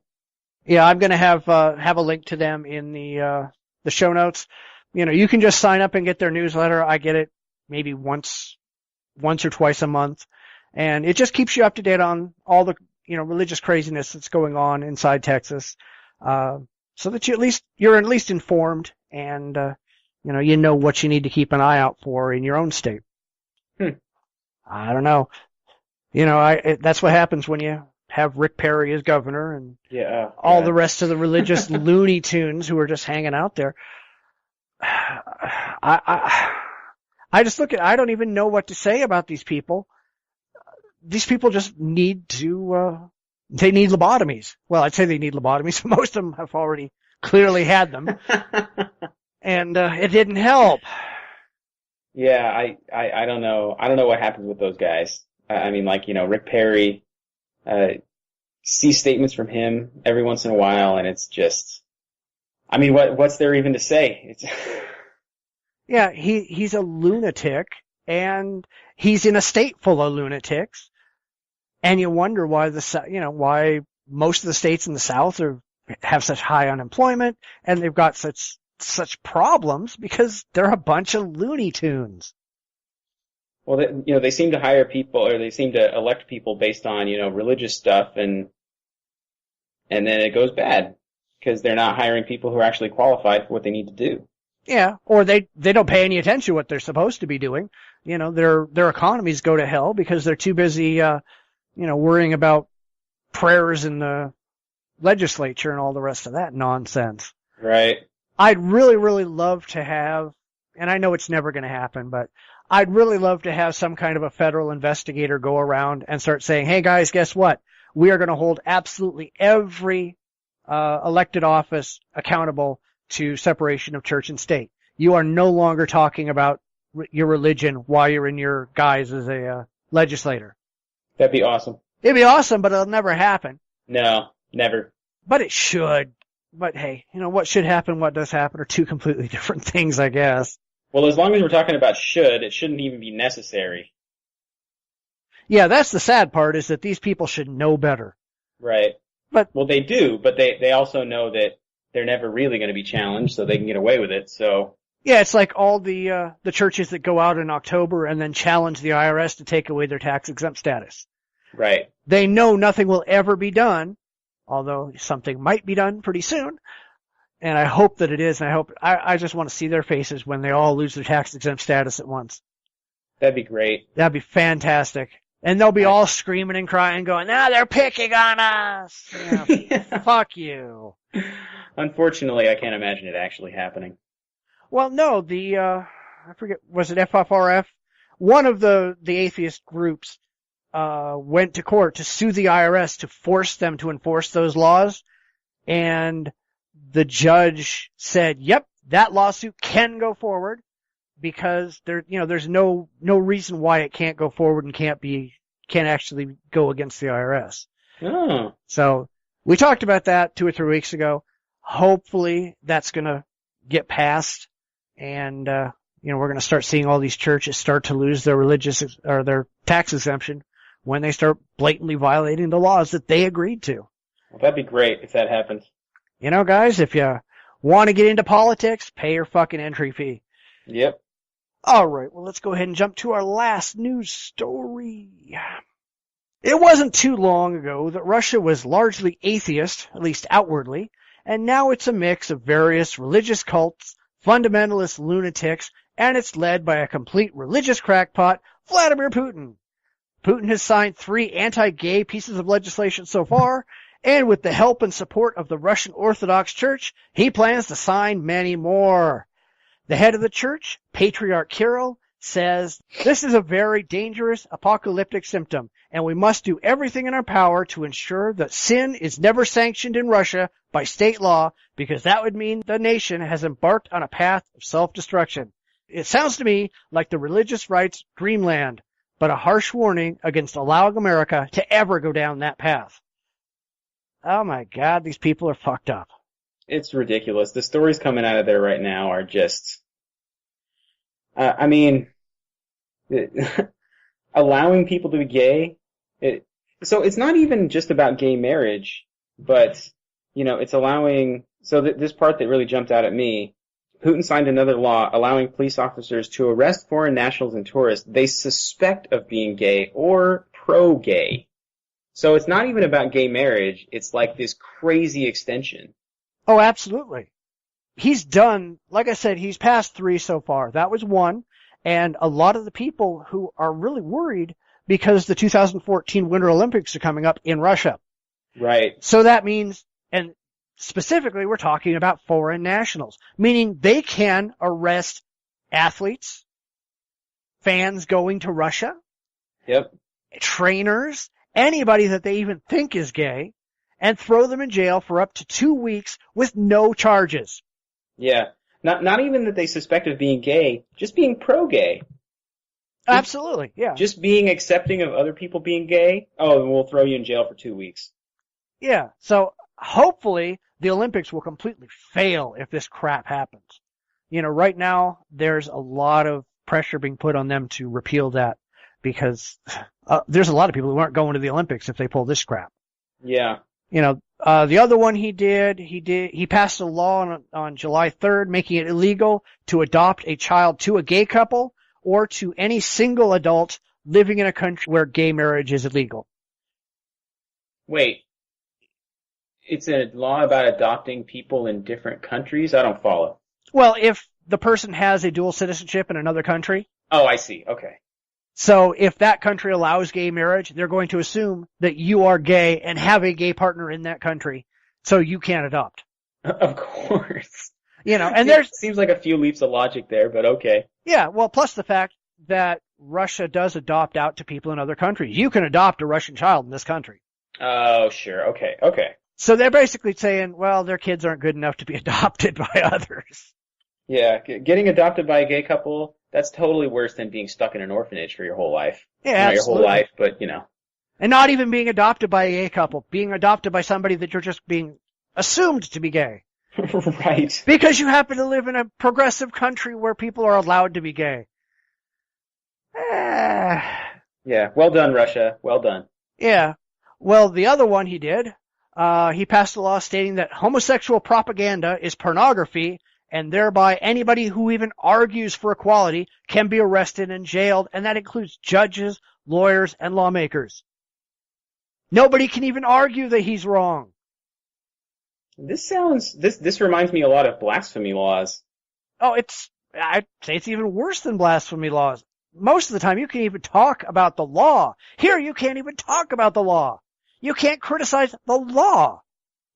Yeah, I'm gonna have a link to them in the show notes. You know, you can just sign up and get their newsletter. I get it maybe once or twice a month. And it just keeps you up to date on all the, you know, religious craziness that's going on inside Texas. So that you're at least informed and, you know what you need to keep an eye out for in your own state. I don't know. You know, that's what happens when you have Rick Perry as governor and all the rest of the religious Looney Tunes who are just hanging out there. I just I don't even know what to say about these people. These people just need to, they need lobotomies. Well, I'd say they need lobotomies. Most of them have already clearly had them. And, it didn't help. Yeah, I don't know. I don't know what happens with those guys. I mean, like, you know, Rick Perry, see statements from him every once in a while, and it's just, I mean, what's there even to say? It's yeah, he's a lunatic, and he's in a state full of lunatics, and you wonder why why most of the states in the South have such high unemployment, and they've got such problems because they're a bunch of Looney Tunes. Well, they seem to hire people, or they seem to elect people based on, religious stuff, and then it goes bad because they're not hiring people who are actually qualified for what they need to do. Yeah, or they don't pay any attention to what they're supposed to be doing. Their economies go to hell because they're too busy, worrying about prayers in the legislature and all the rest of that nonsense. Right. I'd really, really love to have, and I know it's never going to happen, but I'd really love to have some kind of a federal investigator go around and start saying, hey guys, guess what? We are going to hold absolutely every elected office accountable to separation of church and state. You are no longer talking about your religion while you're in your guise as a legislator. That'd be awesome. It'd be awesome, but it'll never happen. No, never. But it should. But hey, what should happen, what does happen are two completely different things, I guess. Well, as long as we're talking about should, it shouldn't even be necessary. Yeah, that's the sad part, is that these people should know better. Right. Well, they do, but they also know that they're never really going to be challenged, so they can get away with it, so. Yeah, it's like all the churches that go out in October and then challenge the IRS to take away their tax-exempt status. Right. They know nothing will ever be done, although something might be done pretty soon. And I hope that it is, and I just want to see their faces when they all lose their tax-exempt status at once. That'd be great. That'd be fantastic. And they'll be all screaming and crying, going, they're picking on us! Yeah, fuck you. Unfortunately, I can't imagine it actually happening. Well, no, I forget, was it FFRF? One of the atheist groups, went to court to sue the IRS to force them to enforce those laws. And the judge said, yep, that lawsuit can go forward because there's no reason why it can't go forward and can't actually go against the IRS. Oh. So we talked about that 2 or 3 weeks ago. Hopefully that's going to get passed, and we're going to start seeing all these churches start to lose their religious or their tax exemption when they start blatantly violating the laws that they agreed to. Well, that'd be great if that happened. Guys, if you want to get into politics, pay your fucking entry fee. Yep. All right, well, let's go ahead and jump to our last news story. It wasn't too long ago that Russia was largely atheist, at least outwardly, and now it's a mix of various religious cults, fundamentalist lunatics, and it's led by a complete religious crackpot, Vladimir Putin. Putin has signed 3 anti-gay pieces of legislation so far, and with the help and support of the Russian Orthodox Church, he plans to sign many more. The head of the church, Patriarch Kirill, says, "This is a very dangerous apocalyptic symptom, and we must do everything in our power to ensure that sin is never sanctioned in Russia by state law, because that would mean the nation has embarked on a path of self-destruction. It sounds to me like the religious right's dreamland, but a harsh warning against allowing America to ever go down that path." Oh my God, these people are fucked up. It's ridiculous. The stories coming out of there right now are just, allowing people to be gay. So it's not even just about gay marriage, but, it's allowing, this part that really jumped out at me, Putin signed another law allowing police officers to arrest foreign nationals and tourists they suspect of being gay or pro-gay. So it's not even about gay marriage, it's like this crazy extension. Oh, absolutely. He's done, like I said, he's passed 3 so far. That was 1. And a lot of the people who are really worried because the 2014 Winter Olympics are coming up in Russia. Right. So that means, and specifically we're talking about foreign nationals, meaning they can arrest athletes, fans going to Russia, yep, trainers, anybody that they even think is gay, and throw them in jail for up to 2 weeks with no charges. Yeah. Not even that they suspect of being gay, just being pro-gay. Absolutely, yeah. Just being accepting of other people being gay. Oh, we'll throw you in jail for 2 weeks. Yeah, so hopefully the Olympics will completely fail if this crap happens. Right now there's a lot of pressure being put on them to repeal that because there's a lot of people who aren't going to the Olympics if they pull this crap. Yeah. The other one he passed a law on July 3rd making it illegal to adopt a child to a gay couple or to any single adult living in a country where gay marriage is illegal. Wait. It's a law about adopting people in different countries? I don't follow. Well, if the person has a dual citizenship in another country. Oh, I see. Okay. So if that country allows gay marriage, they're going to assume that you are gay and have a gay partner in that country, so you can't adopt. Of course. And there's seems like a few leaps of logic there, but okay. Yeah, well, plus the fact that Russia does adopt out to people in other countries. You can adopt a Russian child in this country. Oh, sure. Okay. So they're basically saying, well, their kids aren't good enough to be adopted by others. Yeah, getting adopted by a gay couple, that's totally worse than being stuck in an orphanage for your whole life. Yeah, Not your whole life, but, And not even being adopted by a gay couple, being adopted by somebody that you're just being assumed to be gay. Right. Because you happen to live in a progressive country where people are allowed to be gay. Yeah, well done, Russia. Well done. Yeah. Well, the other one he did, he passed a law stating that homosexual propaganda is pornography, and thereby anybody who even argues for equality can be arrested and jailed, and that includes judges, lawyers, and lawmakers. Nobody can even argue that he's wrong. This reminds me a lot of blasphemy laws. Oh, I'd say it's even worse than blasphemy laws. Most of the time you can't even talk about the law. Here you can't even talk about the law. You can't criticize the law.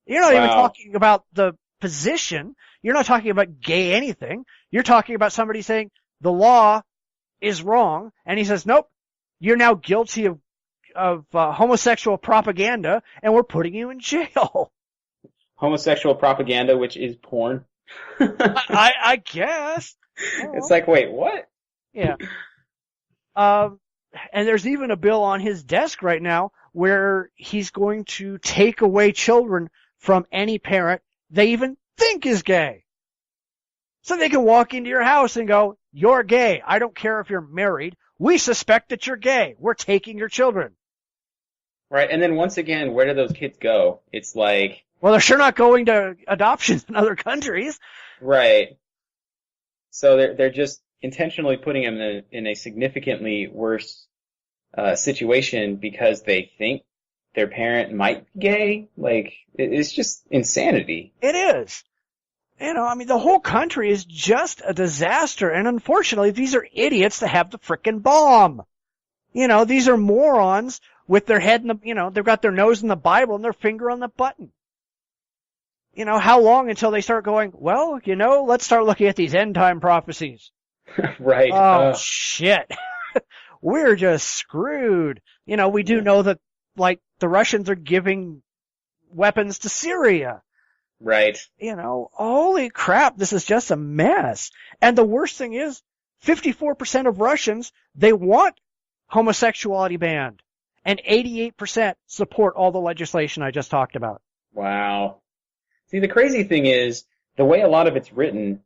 You're not even talking about the position. You're not talking about gay anything. You're talking about somebody saying the law is wrong, and he says, nope, you're now guilty of homosexual propaganda, and we're putting you in jail. Homosexual propaganda, which is porn. I guess. It's like, wait, what? Yeah. And there's even a bill on his desk right now where he's going to take away children from any parent they even think is gay. So they can walk into your house and go, you're gay. I don't care if you're married. We suspect that you're gay. We're taking your children. Right, and then once again, where do those kids go? It's like... Well, they're sure not going to adoptions in other countries. Right. So they're just intentionally putting them in a significantly worse situation because they think their parent might be gay. Like, it's just insanity. It is. You know, I mean, the whole country is just a disaster, and unfortunately, these are idiots that have the frickin' bomb. You know, these are morons with their head in the, you know, they've got their nose in the Bible and their finger on the button. You know, how long until they start going, well, you know, let's start looking at these end time prophecies. Right. Oh, shit. We're just screwed. You know, we do know that, like, the Russians are giving weapons to Syria. Right. You know, holy crap, this is just a mess. And the worst thing is, 54% of Russians, they want homosexuality banned. And 88% support all the legislation I just talked about. Wow. See, the crazy thing is, the way a lot of it's written,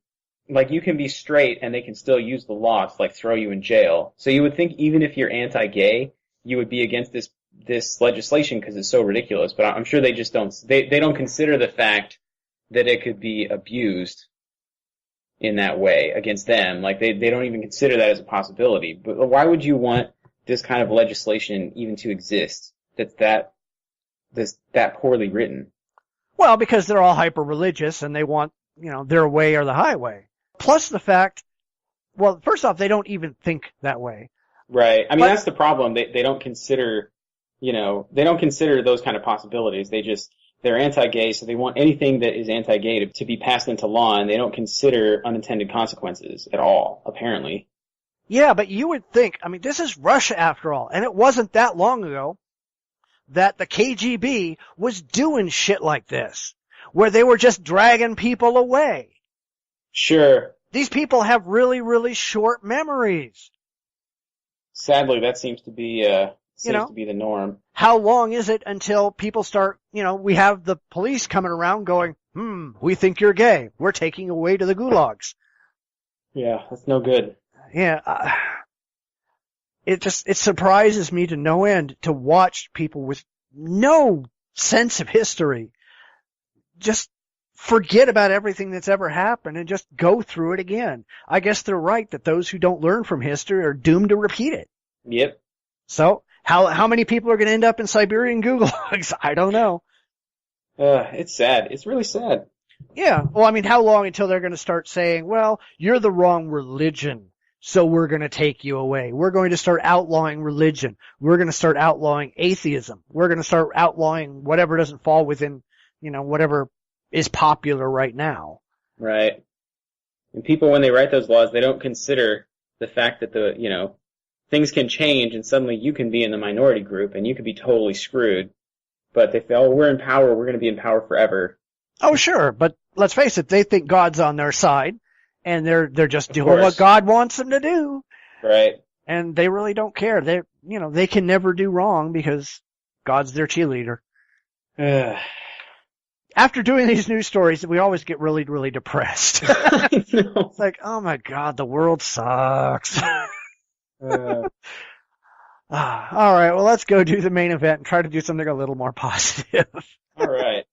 like, you can be straight and they can still use the law to, like, throw you in jail. So you would think even if you're anti-gay, you would be against this legislation because it's so ridiculous. But I'm sure they just don't, they don't consider the fact that it could be abused in that way against them. Like, they don't even consider that as a possibility. But why would you want this kind of legislation even to exist that's that poorly written? Well, because they're all hyper-religious and they want, you know, their way or the highway. Plus the fact, well, first off, they don't even think that way. Right. I mean, that's the problem. They don't consider, you know, they don't consider those kind of possibilities. They're anti-gay, so they want anything that is anti-gay to be passed into law, and they don't consider unintended consequences at all, apparently. Yeah, but you would think, I mean, this is Russia after all, and it wasn't that long ago that the KGB was doing shit like this, where they were just dragging people away. Sure. These people have really, really short memories. Sadly, that seems to be to be the norm. How long is it until people start, you know, we have the police coming around going, we think you're gay. We're taking you away to the gulags. Yeah, that's no good. Yeah. It surprises me to no end to watch people with no sense of history just forget about everything that's ever happened and just go through it again. I guess they're right that those who don't learn from history are doomed to repeat it. Yep. So, how many people are going to end up in Siberian gulags? I don't know. It's sad. It's really sad. Yeah. Well, I mean, how long until they're going to start saying, well, you're the wrong religion, so we're going to take you away. We're going to start outlawing religion. We're going to start outlawing atheism. We're going to start outlawing whatever doesn't fall within, you know, whatever is popular right now. Right. And people, when they write those laws, they don't consider the fact that things can change and suddenly you can be in the minority group and you could be totally screwed. But they feel, we're in power, we're going to be in power forever. Oh, sure. But let's face it, they think God's on their side and they're just doing what God wants them to do. Right. And they really don't care. They can never do wrong because God's their cheerleader. After doing these news stories, we always get really, really depressed. I know. It's like, oh my God, the world sucks. All right, well, let's go do the main event and try to do something a little more positive. All right.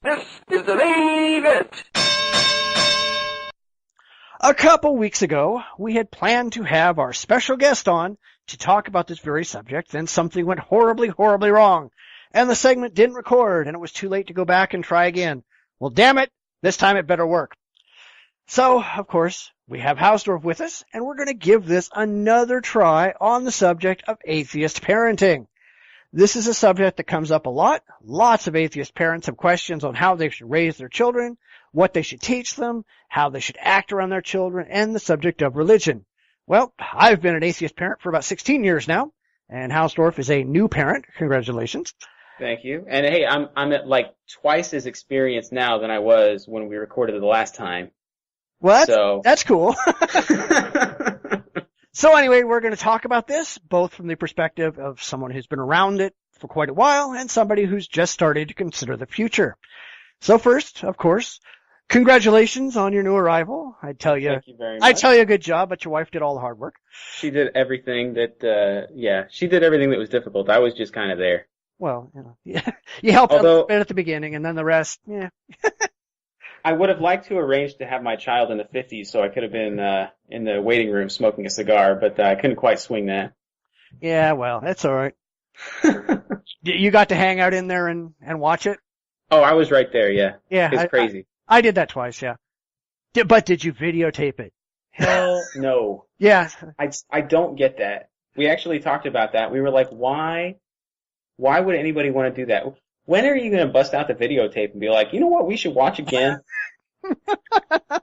This is the main event. A couple weeks ago, we had planned to have our special guest on to talk about this very subject, then something went horribly, horribly wrong, and the segment didn't record, and it was too late to go back and try again. Well, damn it, this time it better work. So, of course, we have Hausdorff with us, and we're going to give this another try on the subject of atheist parenting. This is a subject that comes up a lot. Lots of atheist parents have questions on how they should raise their children, what they should teach them, how they should act around their children, and the subject of religion. Well, I've been an atheist parent for about 16 years now, and Hausdorff is a new parent. Congratulations. Thank you. And hey, I'm at like twice as experienced now than I was when we recorded it the last time. Well, that's cool. So anyway, we're going to talk about this, both from the perspective of someone who's been around it for quite a while and somebody who's just started to consider the future. So first, of course, congratulations on your new arrival. Thank you very much. I tell you, good job, but your wife did all the hard work. She did everything that, she did everything that was difficult. I was just kind of there. Well, you helped out a little bit at the beginning, and then the rest, yeah. I would have liked to arrange to have my child in the 50s, so I could have been in the waiting room smoking a cigar, but I couldn't quite swing that. Yeah, well, that's all right. You got to hang out in there and watch it? Oh, I was right there, yeah. Yeah. It's crazy. I did that twice, yeah. But did you videotape it? Hell no. Yeah. I don't get that. We actually talked about that. We were like, why would anybody want to do that? When are you going to bust out the videotape and be like, you know what, we should watch again?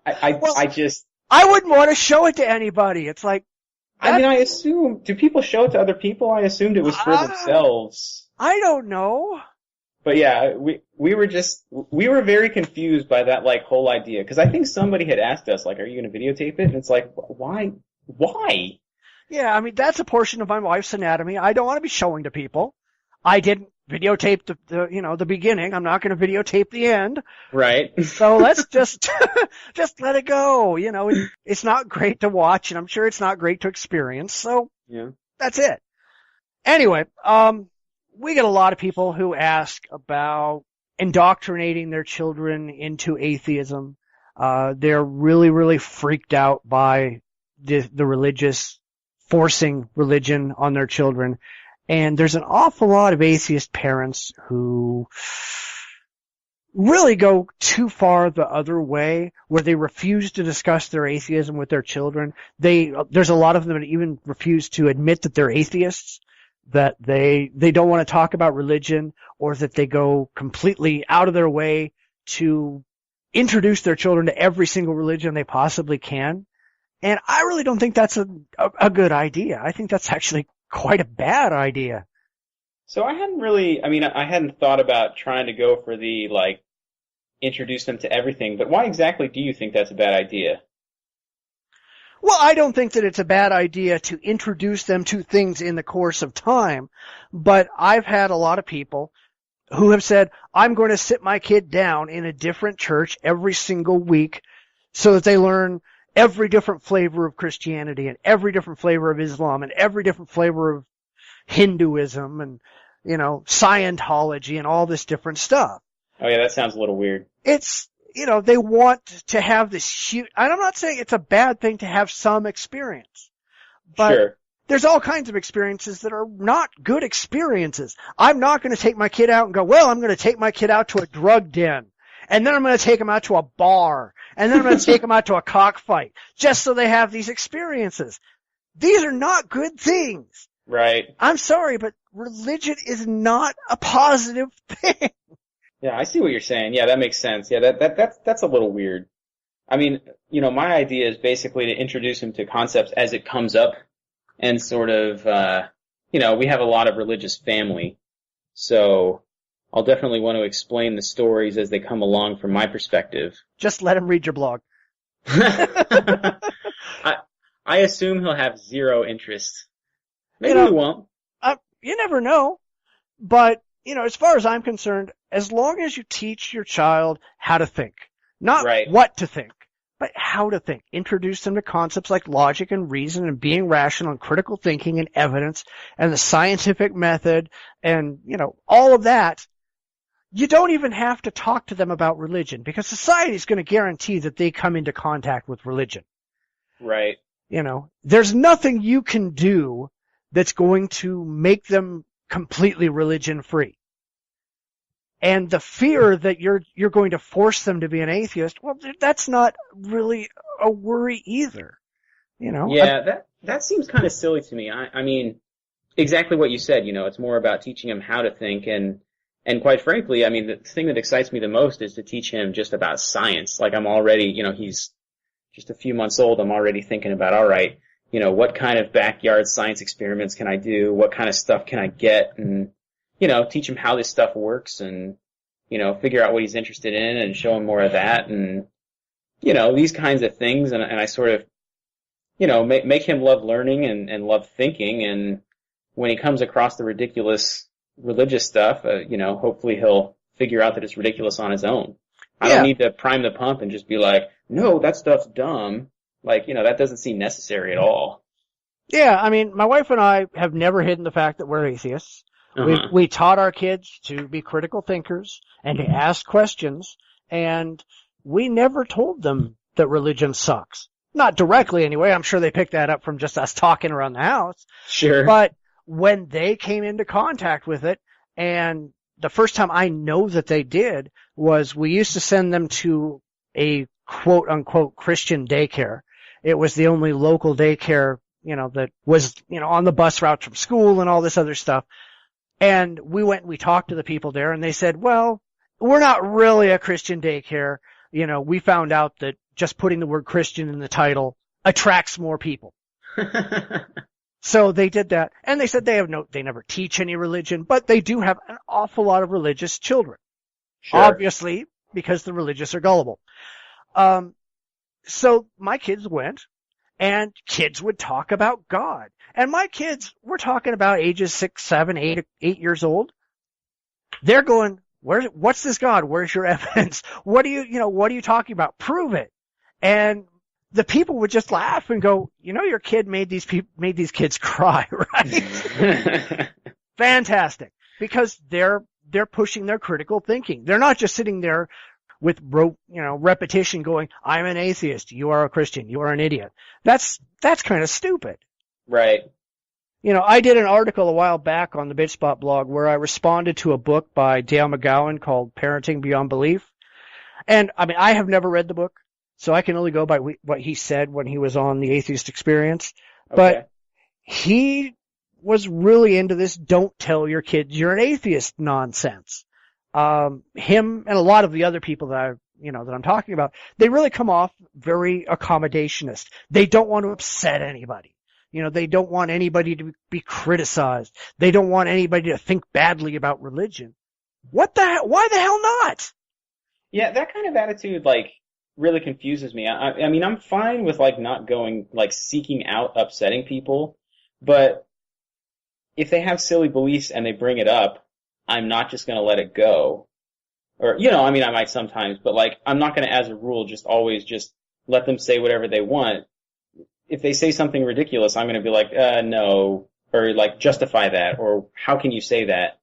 I wouldn't want to show it to anybody. It's like, I assume, do people show it to other people? I assumed it was for themselves. I don't know. But yeah, we were very confused by that, like, whole idea. Cause I think somebody had asked us, like, are you going to videotape it? And it's like, why? Yeah, I mean, that's a portion of my wife's anatomy I don't want to be showing to people. I didn't videotape the beginning. I'm not going to videotape the end. Right. So let's just let it go. It's not great to watch, and I'm sure it's not great to experience. So yeah, that's it. Anyway, we get a lot of people who ask about indoctrinating their children into atheism. They're really, really freaked out by the religious forcing religion on their children. And there's an awful lot of atheist parents who really go too far the other way, where they refuse to discuss their atheism with their children. There's a lot of them that even refuse to admit that they're atheists, that they don't want to talk about religion, or that they go completely out of their way to introduce their children to every single religion they possibly can. And I really don't think that's a good idea. I think that's actually quite a bad idea. So I hadn't thought about trying to go for the, like, introduce them to everything, but why exactly do you think that's a bad idea? Well, I don't think that it's a bad idea to introduce them to things in the course of time, but I've had a lot of people who have said, I'm going to sit my kid down in a different church every single week so that they learn every different flavor of Christianity and every different flavor of Islam and every different flavor of Hinduism and, Scientology and all this different stuff. Oh yeah, that sounds a little weird. It's, they want to have this huge, and I'm not saying it's a bad thing to have some experience, but sure. There's all kinds of experiences that are not good experiences. I'm not going to take my kid out and go, well, I'm going to take my kid out to a drug den. And then I'm going to take them out to a bar. And then I'm going to take them out to a cockfight. Just so they have these experiences. These are not good things. Right. I'm sorry, but religion is not a positive thing. Yeah, I see what you're saying. Yeah, that makes sense. Yeah, that's a little weird. I mean, my idea is basically to introduce them to concepts as it comes up. And sort of, we have a lot of religious family. So I'll definitely want to explain the stories as they come along from my perspective. Just let him read your blog. I assume he'll have zero interest. Maybe he won't. You never know. But, as far as I'm concerned, as long as you teach your child how to think, not what to think, but how to think, introduce them to concepts like logic and reason and being rational and critical thinking and evidence and the scientific method and, all of that, you don't even have to talk to them about religion because society is going to guarantee that they come into contact with religion. Right. There's nothing you can do that's going to make them completely religion free. And the fear that you're going to force them to be an atheist, well, that's not really a worry either. Yeah, that seems kind of silly to me. I mean, exactly what you said, it's more about teaching him how to think and quite frankly, I mean, the thing that excites me the most is to teach him just about science. Like I'm already, he's just a few months old. I'm already thinking about, all right, what kind of backyard science experiments can I do? What kind of stuff can I get? And, teach him how this stuff works and, figure out what he's interested in and show him more of that and, these kinds of things. And I sort of, make him love learning and love thinking. And when he comes across the ridiculous religious stuff, hopefully he'll figure out that it's ridiculous on his own. I don't need to prime the pump and just be like, no, that stuff's dumb. Like, that doesn't seem necessary at all. Yeah, I mean, my wife and I have never hidden the fact that we're atheists. We taught our kids to be critical thinkers and to ask questions, and we never told them that religion sucks. Not directly anyway. I'm sure they picked that up from just us talking around the house. Sure. But when they came into contact with it, and the first time I know that they did was we used to send them to a quote-unquote Christian daycare. It was the only local daycare, that was, on the bus route from school and all this other stuff. And we went and we talked to the people there and they said, well, we're not really a Christian daycare. We found out that just putting the word Christian in the title attracts more people. So they did that. And they said they never teach any religion, but they do have an awful lot of religious children. Sure. Obviously, because the religious are gullible. So my kids went and kids would talk about God. And my kids were talking about ages 6, 7, 8 years old. They're going, what's this God? Where's your evidence? What are you talking about? Prove it. And the people would just laugh and go, your kid made these kids cry, right? Fantastic. Because they're pushing their critical thinking. They're not just sitting there with repetition going, I'm an atheist, you are a Christian, you are an idiot. That's kind of stupid. Right. I did an article a while back on the Bitchspot blog where I responded to a book by Dale McGowan called Parenting Beyond Belief. And, I mean, I have never read the book, so I can only go by what he said when he was on the Atheist Experience. Okay. But he was really into this don't tell your kids you're an atheist nonsense. Him and a lot of the other people that I'm talking about, they really come off very accommodationist. They don't want to upset anybody. They don't want anybody to be criticized. They don't want anybody to think badly about religion. What the hell? Why the hell not? Yeah, that kind of attitude, really confuses me. I mean, I'm fine with, not going, seeking out upsetting people, but if they have silly beliefs and they bring it up, I'm not just gonna let it go. Or, I might sometimes, but, I'm not gonna, as a rule, just always just let them say whatever they want. If they say something ridiculous, I'm gonna be like, no, or, justify that, or how can you say that?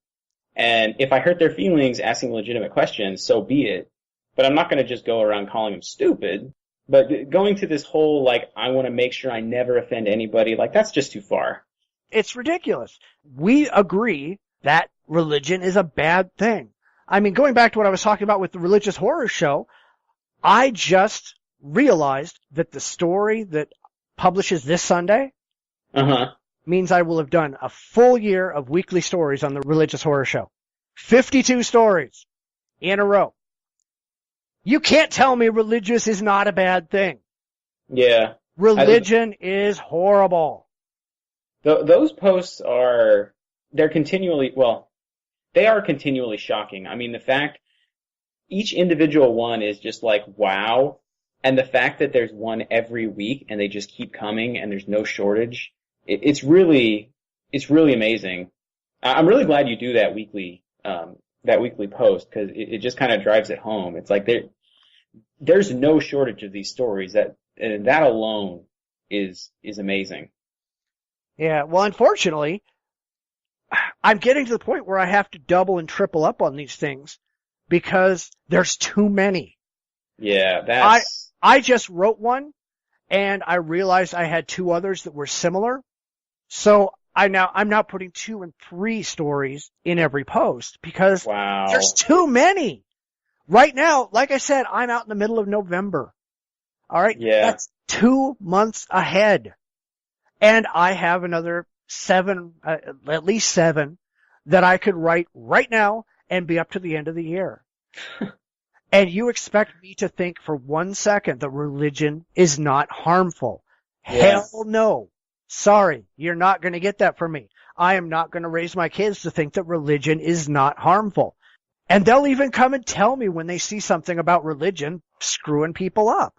And if I hurt their feelings asking legitimate questions, so be it. But I'm not going to just go around calling them stupid. But going to this whole, I want to make sure I never offend anybody, that's just too far. It's ridiculous. We agree that religion is a bad thing. I mean, going back to what I was talking about with the religious horror show, I just realized that the story that publishes this Sunday means I will have done a full year of weekly stories on the religious horror show. 52 stories in a row. You can't tell me religious is not a bad thing. Yeah. Religion is horrible. Those posts they're continually shocking. I mean, the fact each individual one is just wow. And the fact that there's one every week and they just keep coming and there's no shortage, it's really amazing. I'm really glad you do that weekly post, because it just kind of drives it home. It's like there's no shortage of these stories. That alone is amazing. Yeah, well, unfortunately, I'm getting to the point where I have to double and triple up on these things because there's too many. Yeah, I just wrote one, and I realized I had 2 others that were similar. So I'm now putting 2 and 3 stories in every post because there's too many. Right now, like I said, I'm out in the middle of November. All right? Yeah. That's 2 months ahead. And I have another 7, at least 7, that I could write right now and be up to the end of the year. And you expect me to think for 1 second that religion is not harmful. Yes. Hell no. Sorry, you're not going to get that from me. I am not going to raise my kids to think that religion is not harmful. And they'll even come and tell me when they see something about religion screwing people up.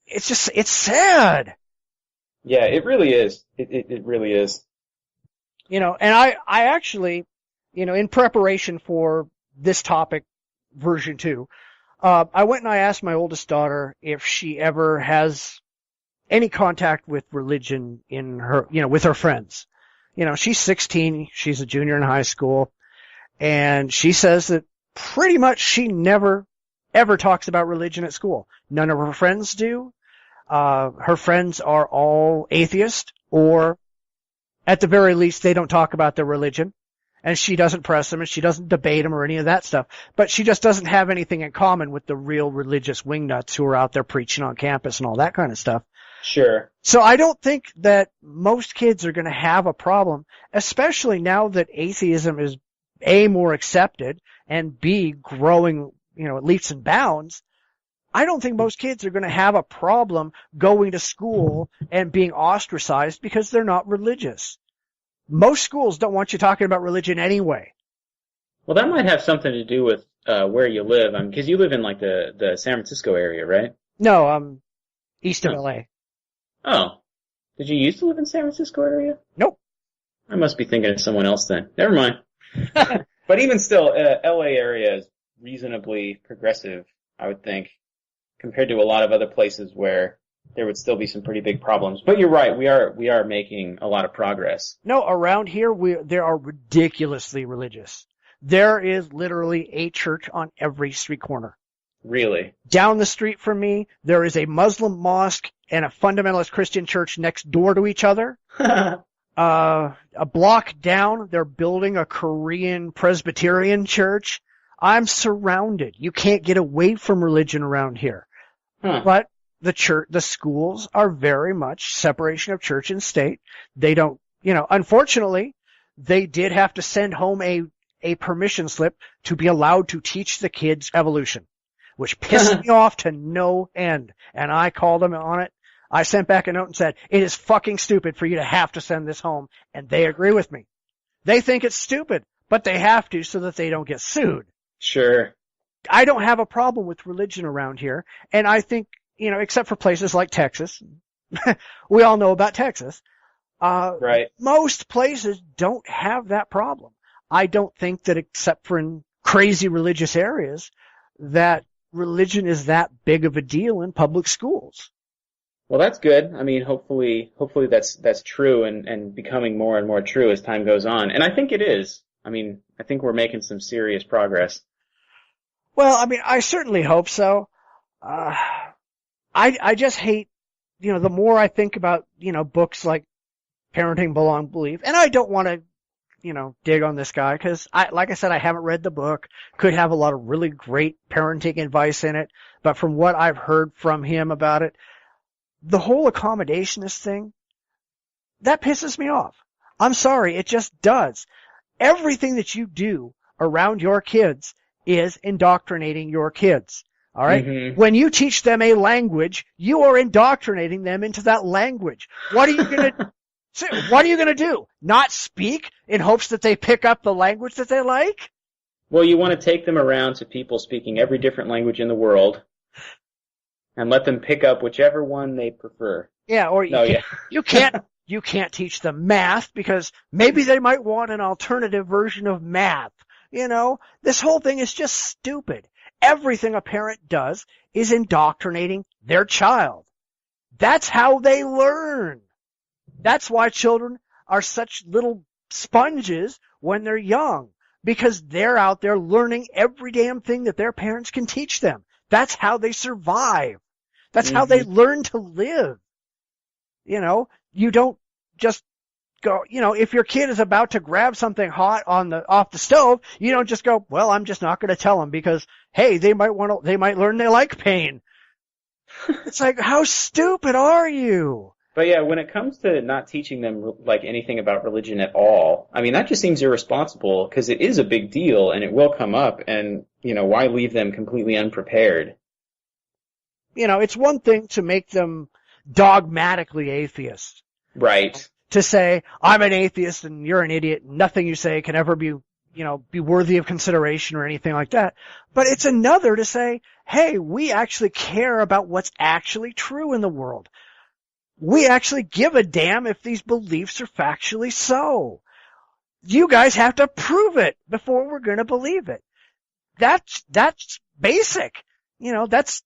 It's sad. Yeah, it really is. It really is. And I actually, in preparation for this topic, version 2, I went and I asked my oldest daughter if she ever has any contact with religion in her, with her friends. She's 16, she's a junior in high school, and she says that pretty much she never, ever talks about religion at school. None of her friends do. Her friends are all atheist, or at the very least, they don't talk about their religion. And she doesn't press them, and she doesn't debate them or any of that stuff. But she just doesn't have anything in common with the real religious wingnuts who are out there preaching on campus and all that kind of stuff. Sure. So I don't think that most kids are going to have a problem, especially now that atheism is A, more accepted, and B, growing, at leaps and bounds. I don't think most kids are going to have a problem going to school and being ostracized because they're not religious. Most schools don't want you talking about religion anyway. Well, that might have something to do with where you live. Because you live in like the San Francisco area, right? No, east of LA. Oh. Did you used to live in San Francisco area? Nope. I must be thinking of someone else then. Never mind. But even still, LA area is reasonably progressive, I would think, compared to a lot of other places where there would still be some pretty big problems. But you're right, we are making a lot of progress. No, around here there are ridiculously religious. There is literally a church on every street corner. Really? Down the street from me, there is a Muslim mosque and a fundamentalist Christian church next door to each other. A block down, they're building a Korean Presbyterian church. I'm surrounded. You can't get away from religion around here. But the schools are very much separation of church and state. They don't, unfortunately, they did have to send home a permission slip to be allowed to teach the kids evolution, which pissed me off to no end. And I called them on it. I sent back a note and said, it is fucking stupid for you to have to send this home. And they agree with me. They think it's stupid, but they have to so that they don't get sued. Sure. I don't have a problem with religion around here. And I think, except for places like Texas, we all know about Texas. Right. Most places don't have that problem. I don't think that except for in crazy religious areas that religion is that big of a deal in public schools. Well, that's good. I mean, hopefully that's true and becoming more and more true as time goes on. And I think it is. I mean, I think we're making some serious progress. Well, I mean, I certainly hope so. I just hate, the more I think about, books like Parenting Beyond Belief, and I don't want to, dig on this guy because like I said, I haven't read the book, could have a lot of really great parenting advice in it, but from what I've heard from him about it, the whole accommodationist thing, that pisses me off. I'm sorry, it just does. Everything that you do around your kids is indoctrinating your kids. All right? Mm-hmm. When you teach them a language, you are indoctrinating them into that language. What are you going to do? Not speak in hopes that they pick up the language that they like? Well, you want to take them around to people speaking every different language in the world and let them pick up whichever one they prefer. Yeah, or you You can't teach them math because maybe they might want an alternative version of math. This whole thing is just stupid. Everything a parent does is indoctrinating their child. That's how they learn. That's why children are such little sponges when they're young, because they're out there learning every damn thing that their parents can teach them. That's how they survive. That's how they learn to live. You don't just go, if your kid is about to grab something hot off the stove, you don't just go, well, I'm just not going to tell them because, hey, they might learn they like pain. It's like, how stupid are you? But yeah, when it comes to not teaching them like anything about religion at all, I mean, that just seems irresponsible because it is a big deal and it will come up, and, why leave them completely unprepared? It's one thing to make them dogmatically atheists. Right. To say, I'm an atheist and you're an idiot, nothing you say can ever be worthy of consideration or anything like that. But it's another to say, hey, we actually care about what's actually true in the world. We actually give a damn if these beliefs are factually so. You guys have to prove it before we're going to believe it. That's basic. That's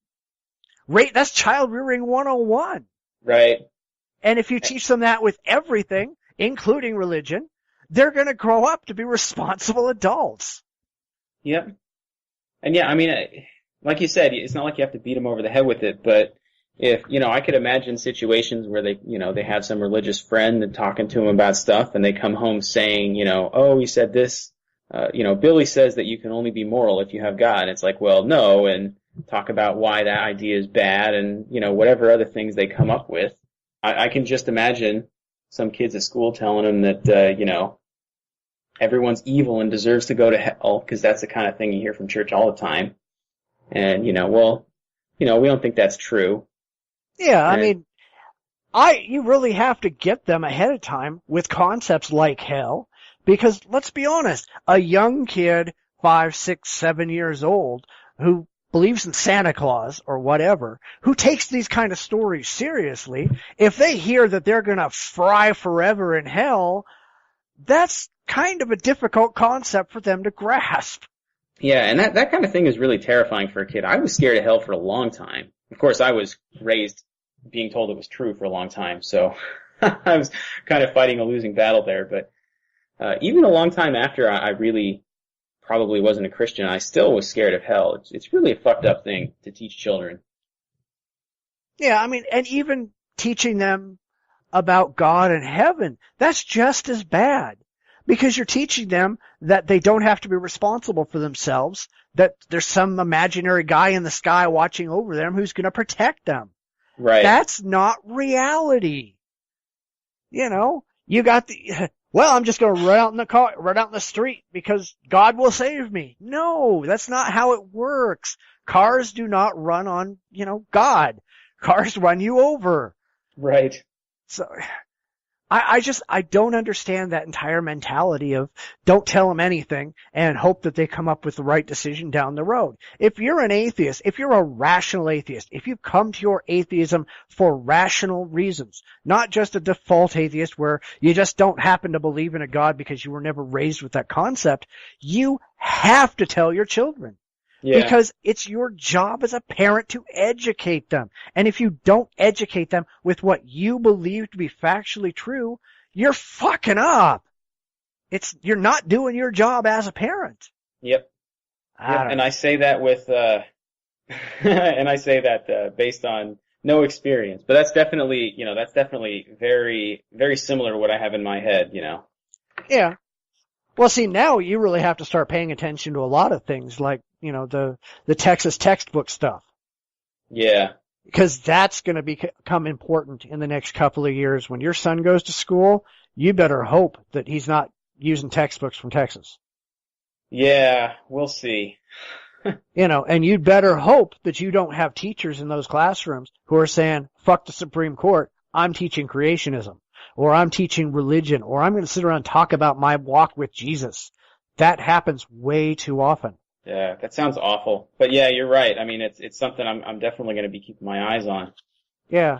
child rearing 101. Right. And if you teach them that with everything, including religion, they're going to grow up to be responsible adults. Yep. And yeah, I mean, like you said, it's not like you have to beat them over the head with it, but if, I could imagine situations where they have some religious friend and talking to them about stuff and they come home saying, oh, he said this, Billy says that you can only be moral if you have God. And it's like, well, no, and talk about why that idea is bad and, whatever other things they come up with. I can just imagine some kids at school telling them that, everyone's evil and deserves to go to hell, because that's the kind of thing you hear from church all the time. And, we don't think that's true. Yeah, I mean, you really have to get them ahead of time with concepts like hell, because let's be honest, a young kid, 5, 6, 7 years old, who believes in Santa Claus or whatever, who takes these kind of stories seriously, if they hear that they're going to fry forever in hell, that's kind of a difficult concept for them to grasp. Yeah, and that kind of thing is really terrifying for a kid. I was scared of hell for a long time. Of course, I was raised being told it was true for a long time, so I was kind of fighting a losing battle there. But even a long time after I really probably wasn't a Christian, I still was scared of hell. It's really a fucked up thing to teach children. Yeah, I mean, and even teaching them about God and heaven, that's just as bad. Because you're teaching them that they don't have to be responsible for themselves, that there's some imaginary guy in the sky watching over them who's going to protect them. Right. That's not reality. You got I'm just going to run out in the street because God will save me. No, that's not how it works. Cars do not run on, God. Cars run you over. Right. So, I don't understand that entire mentality of don't tell them anything and hope that they come up with the right decision down the road. If you're an atheist, if you're a rational atheist, if you've come to your atheism for rational reasons, not just a default atheist where you just don't happen to believe in a God because you were never raised with that concept, you have to tell your children. Yeah. Because it's your job as a parent to educate them. And if you don't educate them with what you believe to be factually true, you're fucking up. You're not doing your job as a parent. Yep. And I say that with, based on no experience. But that's definitely very, very similar to what I have in my head, Yeah. Well, see, now you really have to start paying attention to a lot of things like, the Texas textbook stuff. Yeah. Because that's going to become important in the next couple of years. When your son goes to school, you better hope that he's not using textbooks from Texas. Yeah, we'll see. And you'd better hope that you don't have teachers in those classrooms who are saying, fuck the Supreme Court, I'm teaching creationism, or I'm teaching religion, or I'm going to sit around and talk about my walk with Jesus. That happens way too often. Yeah, that sounds awful. But yeah, you're right. I mean, it's something I'm definitely going to be keeping my eyes on. Yeah.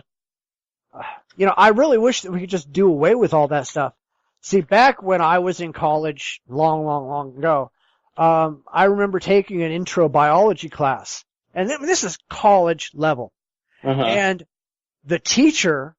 I really wish that we could just do away with all that stuff. See, back when I was in college, long ago, I remember taking an intro biology class. And this is college level. And the teacher,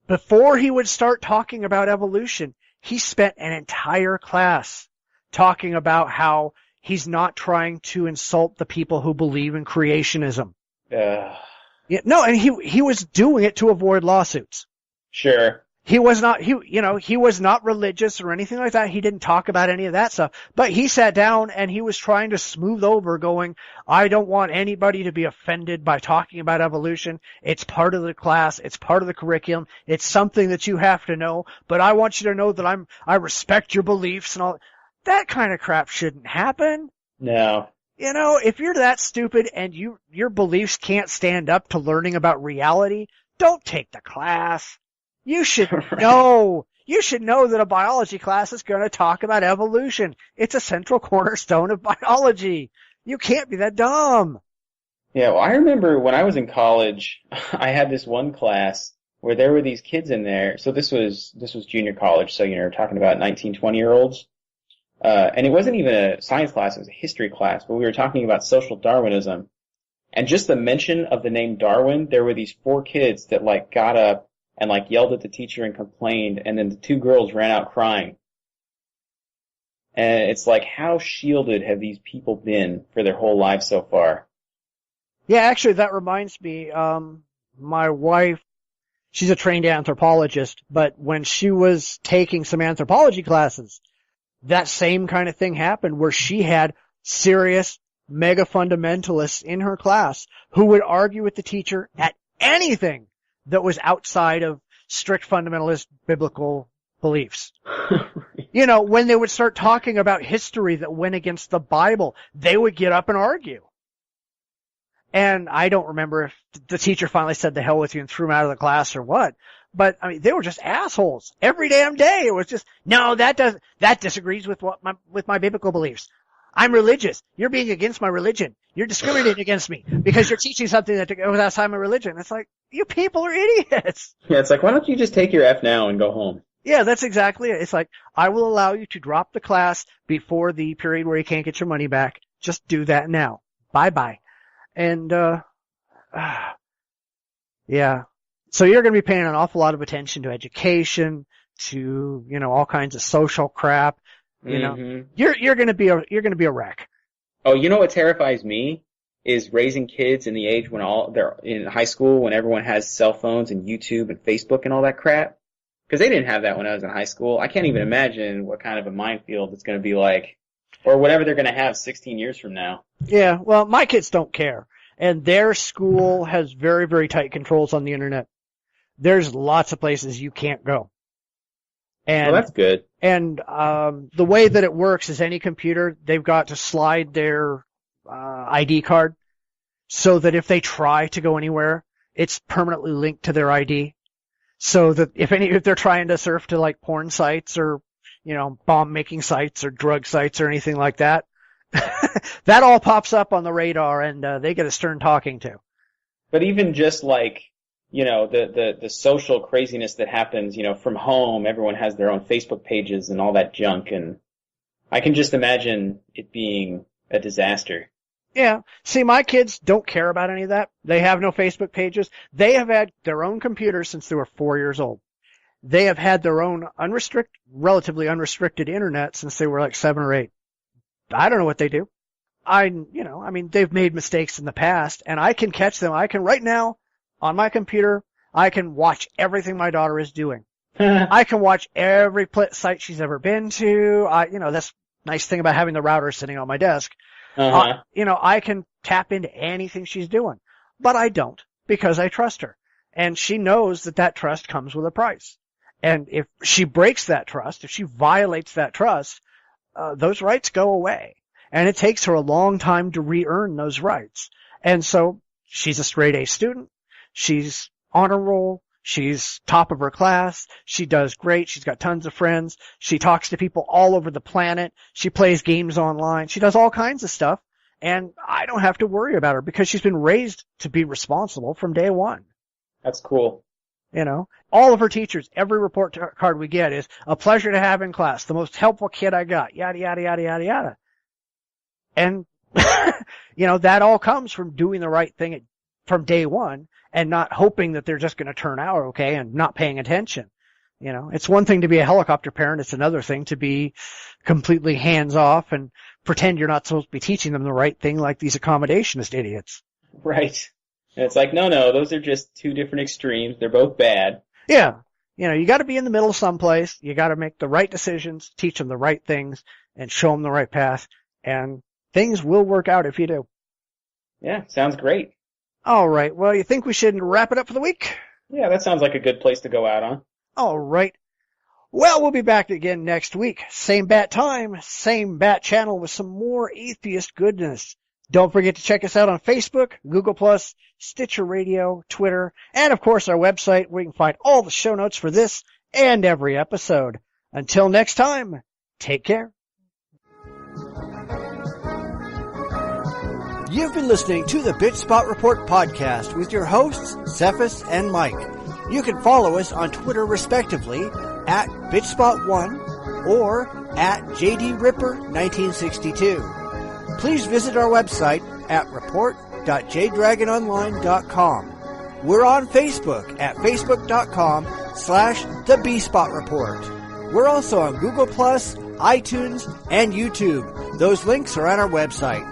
before he would start talking about evolution, he spent an entire class talking about how he's not trying to insult the people who believe in creationism. Yeah, no, and he was doing it to avoid lawsuits. Sure. He was not religious or anything like that. He didn't talk about any of that stuff. But he sat down and he was trying to smooth over, going, I don't want anybody to be offended by talking about evolution. It's part of the class. It's part of the curriculum. It's something that you have to know. But I want you to know that I respect your beliefs and all. That kind of crap shouldn't happen. No. If you're that stupid and your beliefs can't stand up to learning about reality, don't take the class. You should know. You should know that a biology class is going to talk about evolution. It's a central cornerstone of biology. You can't be that dumb. Yeah, well, I remember when I was in college, I had this one class where there were these kids in there. So this was junior college, so we're talking about 19, 20-year-olds. And it wasn't even a science class, it was a history class, but we were talking about social Darwinism. And just the mention of the name Darwin, there were these 4 kids that got up and yelled at the teacher and complained, and then the 2 girls ran out crying. And it's how shielded have these people been for their whole lives so far? Yeah, actually that reminds me, my wife, she's a trained anthropologist, but when she was taking some anthropology classes, that same kind of thing happened where she had serious mega fundamentalists in her class who would argue with the teacher at anything that was outside of strict fundamentalist biblical beliefs. When they would start talking about history that went against the Bible, they would get up and argue. And I don't remember if the teacher finally said the hell with you and threw him out of the class or what. But, they were just assholes every damn day. It was just, no, that disagrees with my biblical beliefs. I'm religious. You're being against my religion. You're discriminating against me because you're teaching something that goes outside my religion. It's you people are idiots. Yeah, it's why don't you just take your F now and go home? Yeah, that's exactly it. It's I will allow you to drop the class before the period where you can't get your money back. Just do that now. Bye-bye. And, yeah. So you're going to be paying an awful lot of attention to education, to, all kinds of social crap. You're going to be a wreck. Oh, what terrifies me is raising kids in the age when they're in high school, when everyone has cell phones and YouTube and Facebook and all that crap. Because they didn't have that when I was in high school. I can't even imagine what kind of a minefield it's going to be like, or whatever they're going to have 16 years from now. Yeah, well, my kids don't care. And their school has very, very tight controls on the internet. There's lots of places you can't go. And, well, that's good. And the way that it works is any computer, they've got to slide their ID card so that if they try to go anywhere, it's permanently linked to their ID. So that if they're trying to surf to porn sites or, bomb making sites or drug sites or anything like that, that all pops up on the radar and they get a stern talking to. But even just the social craziness that happens, from home, everyone has their own Facebook pages and all that junk, and I can just imagine it being a disaster. Yeah. See, my kids don't care about any of that. They have no Facebook pages. They have had their own computers since they were 4 years old. They have had their own relatively unrestricted internet since they were 7 or 8. I don't know what they do. They've made mistakes in the past, and I can catch them. I can right now, on my computer, I can watch everything my daughter is doing. I can watch every site she's ever been to. That's the nice thing about having the router sitting on my desk. I can tap into anything she's doing. But I don't, because I trust her. And she knows that trust comes with a price. And if she breaks that trust, if she violates that trust, those rights go away. And it takes her a long time to re-earn those rights. And so she's a straight A student. She's honor roll. She's top of her class. She does great. She's got tons of friends. She talks to people all over the planet. She plays games online. She does all kinds of stuff. And I don't have to worry about her because she's been raised to be responsible from day one. That's cool. You know, all of her teachers, every report card we get is a pleasure to have in class, the most helpful kid I got, yada, yada, yada, yada, yada. And, you know, that all comes from doing the right thing from day one and not hoping that they're just going to turn out okay and not paying attention. You know, it's one thing to be a helicopter parent. It's another thing to be completely hands off and pretend you're not supposed to be teaching them the right thing like these accommodationist idiots. Right. And it's like, no, those are just two different extremes. They're both bad. Yeah. You know, you got to be in the middle someplace. You got to make the right decisions, teach them the right things, and show them the right path. And things will work out if you do. Yeah, sounds great. All right. Well, you think we should wrap it up for the week? Yeah, that sounds like a good place to go out on. All right. Well, we'll be back again next week. Same bat time, same bat channel with some more atheist goodness. Don't forget to check us out on Facebook, Google+, Stitcher Radio, Twitter, and of course our website where you can find all the show notes for this and every episode. Until next time, take care. You've been listening to the Bitchspot Report Podcast with your hosts, Cephus and Mike. You can follow us on Twitter respectively at Bitchspot1 or at JDRipper1962. Please visit our website at report.jdragononline.com. We're on Facebook at facebook.com/The Bitchspot Report. We're also on Google+, iTunes, and YouTube. Those links are on our website.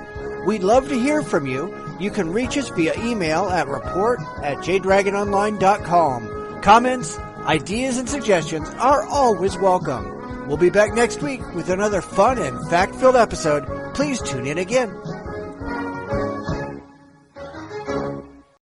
We'd love to hear from you. You can reach us via email at report@jdragononline.com. Comments, ideas, and suggestions are always welcome. We'll be back next week with another fun and fact-filled episode. Please tune in again.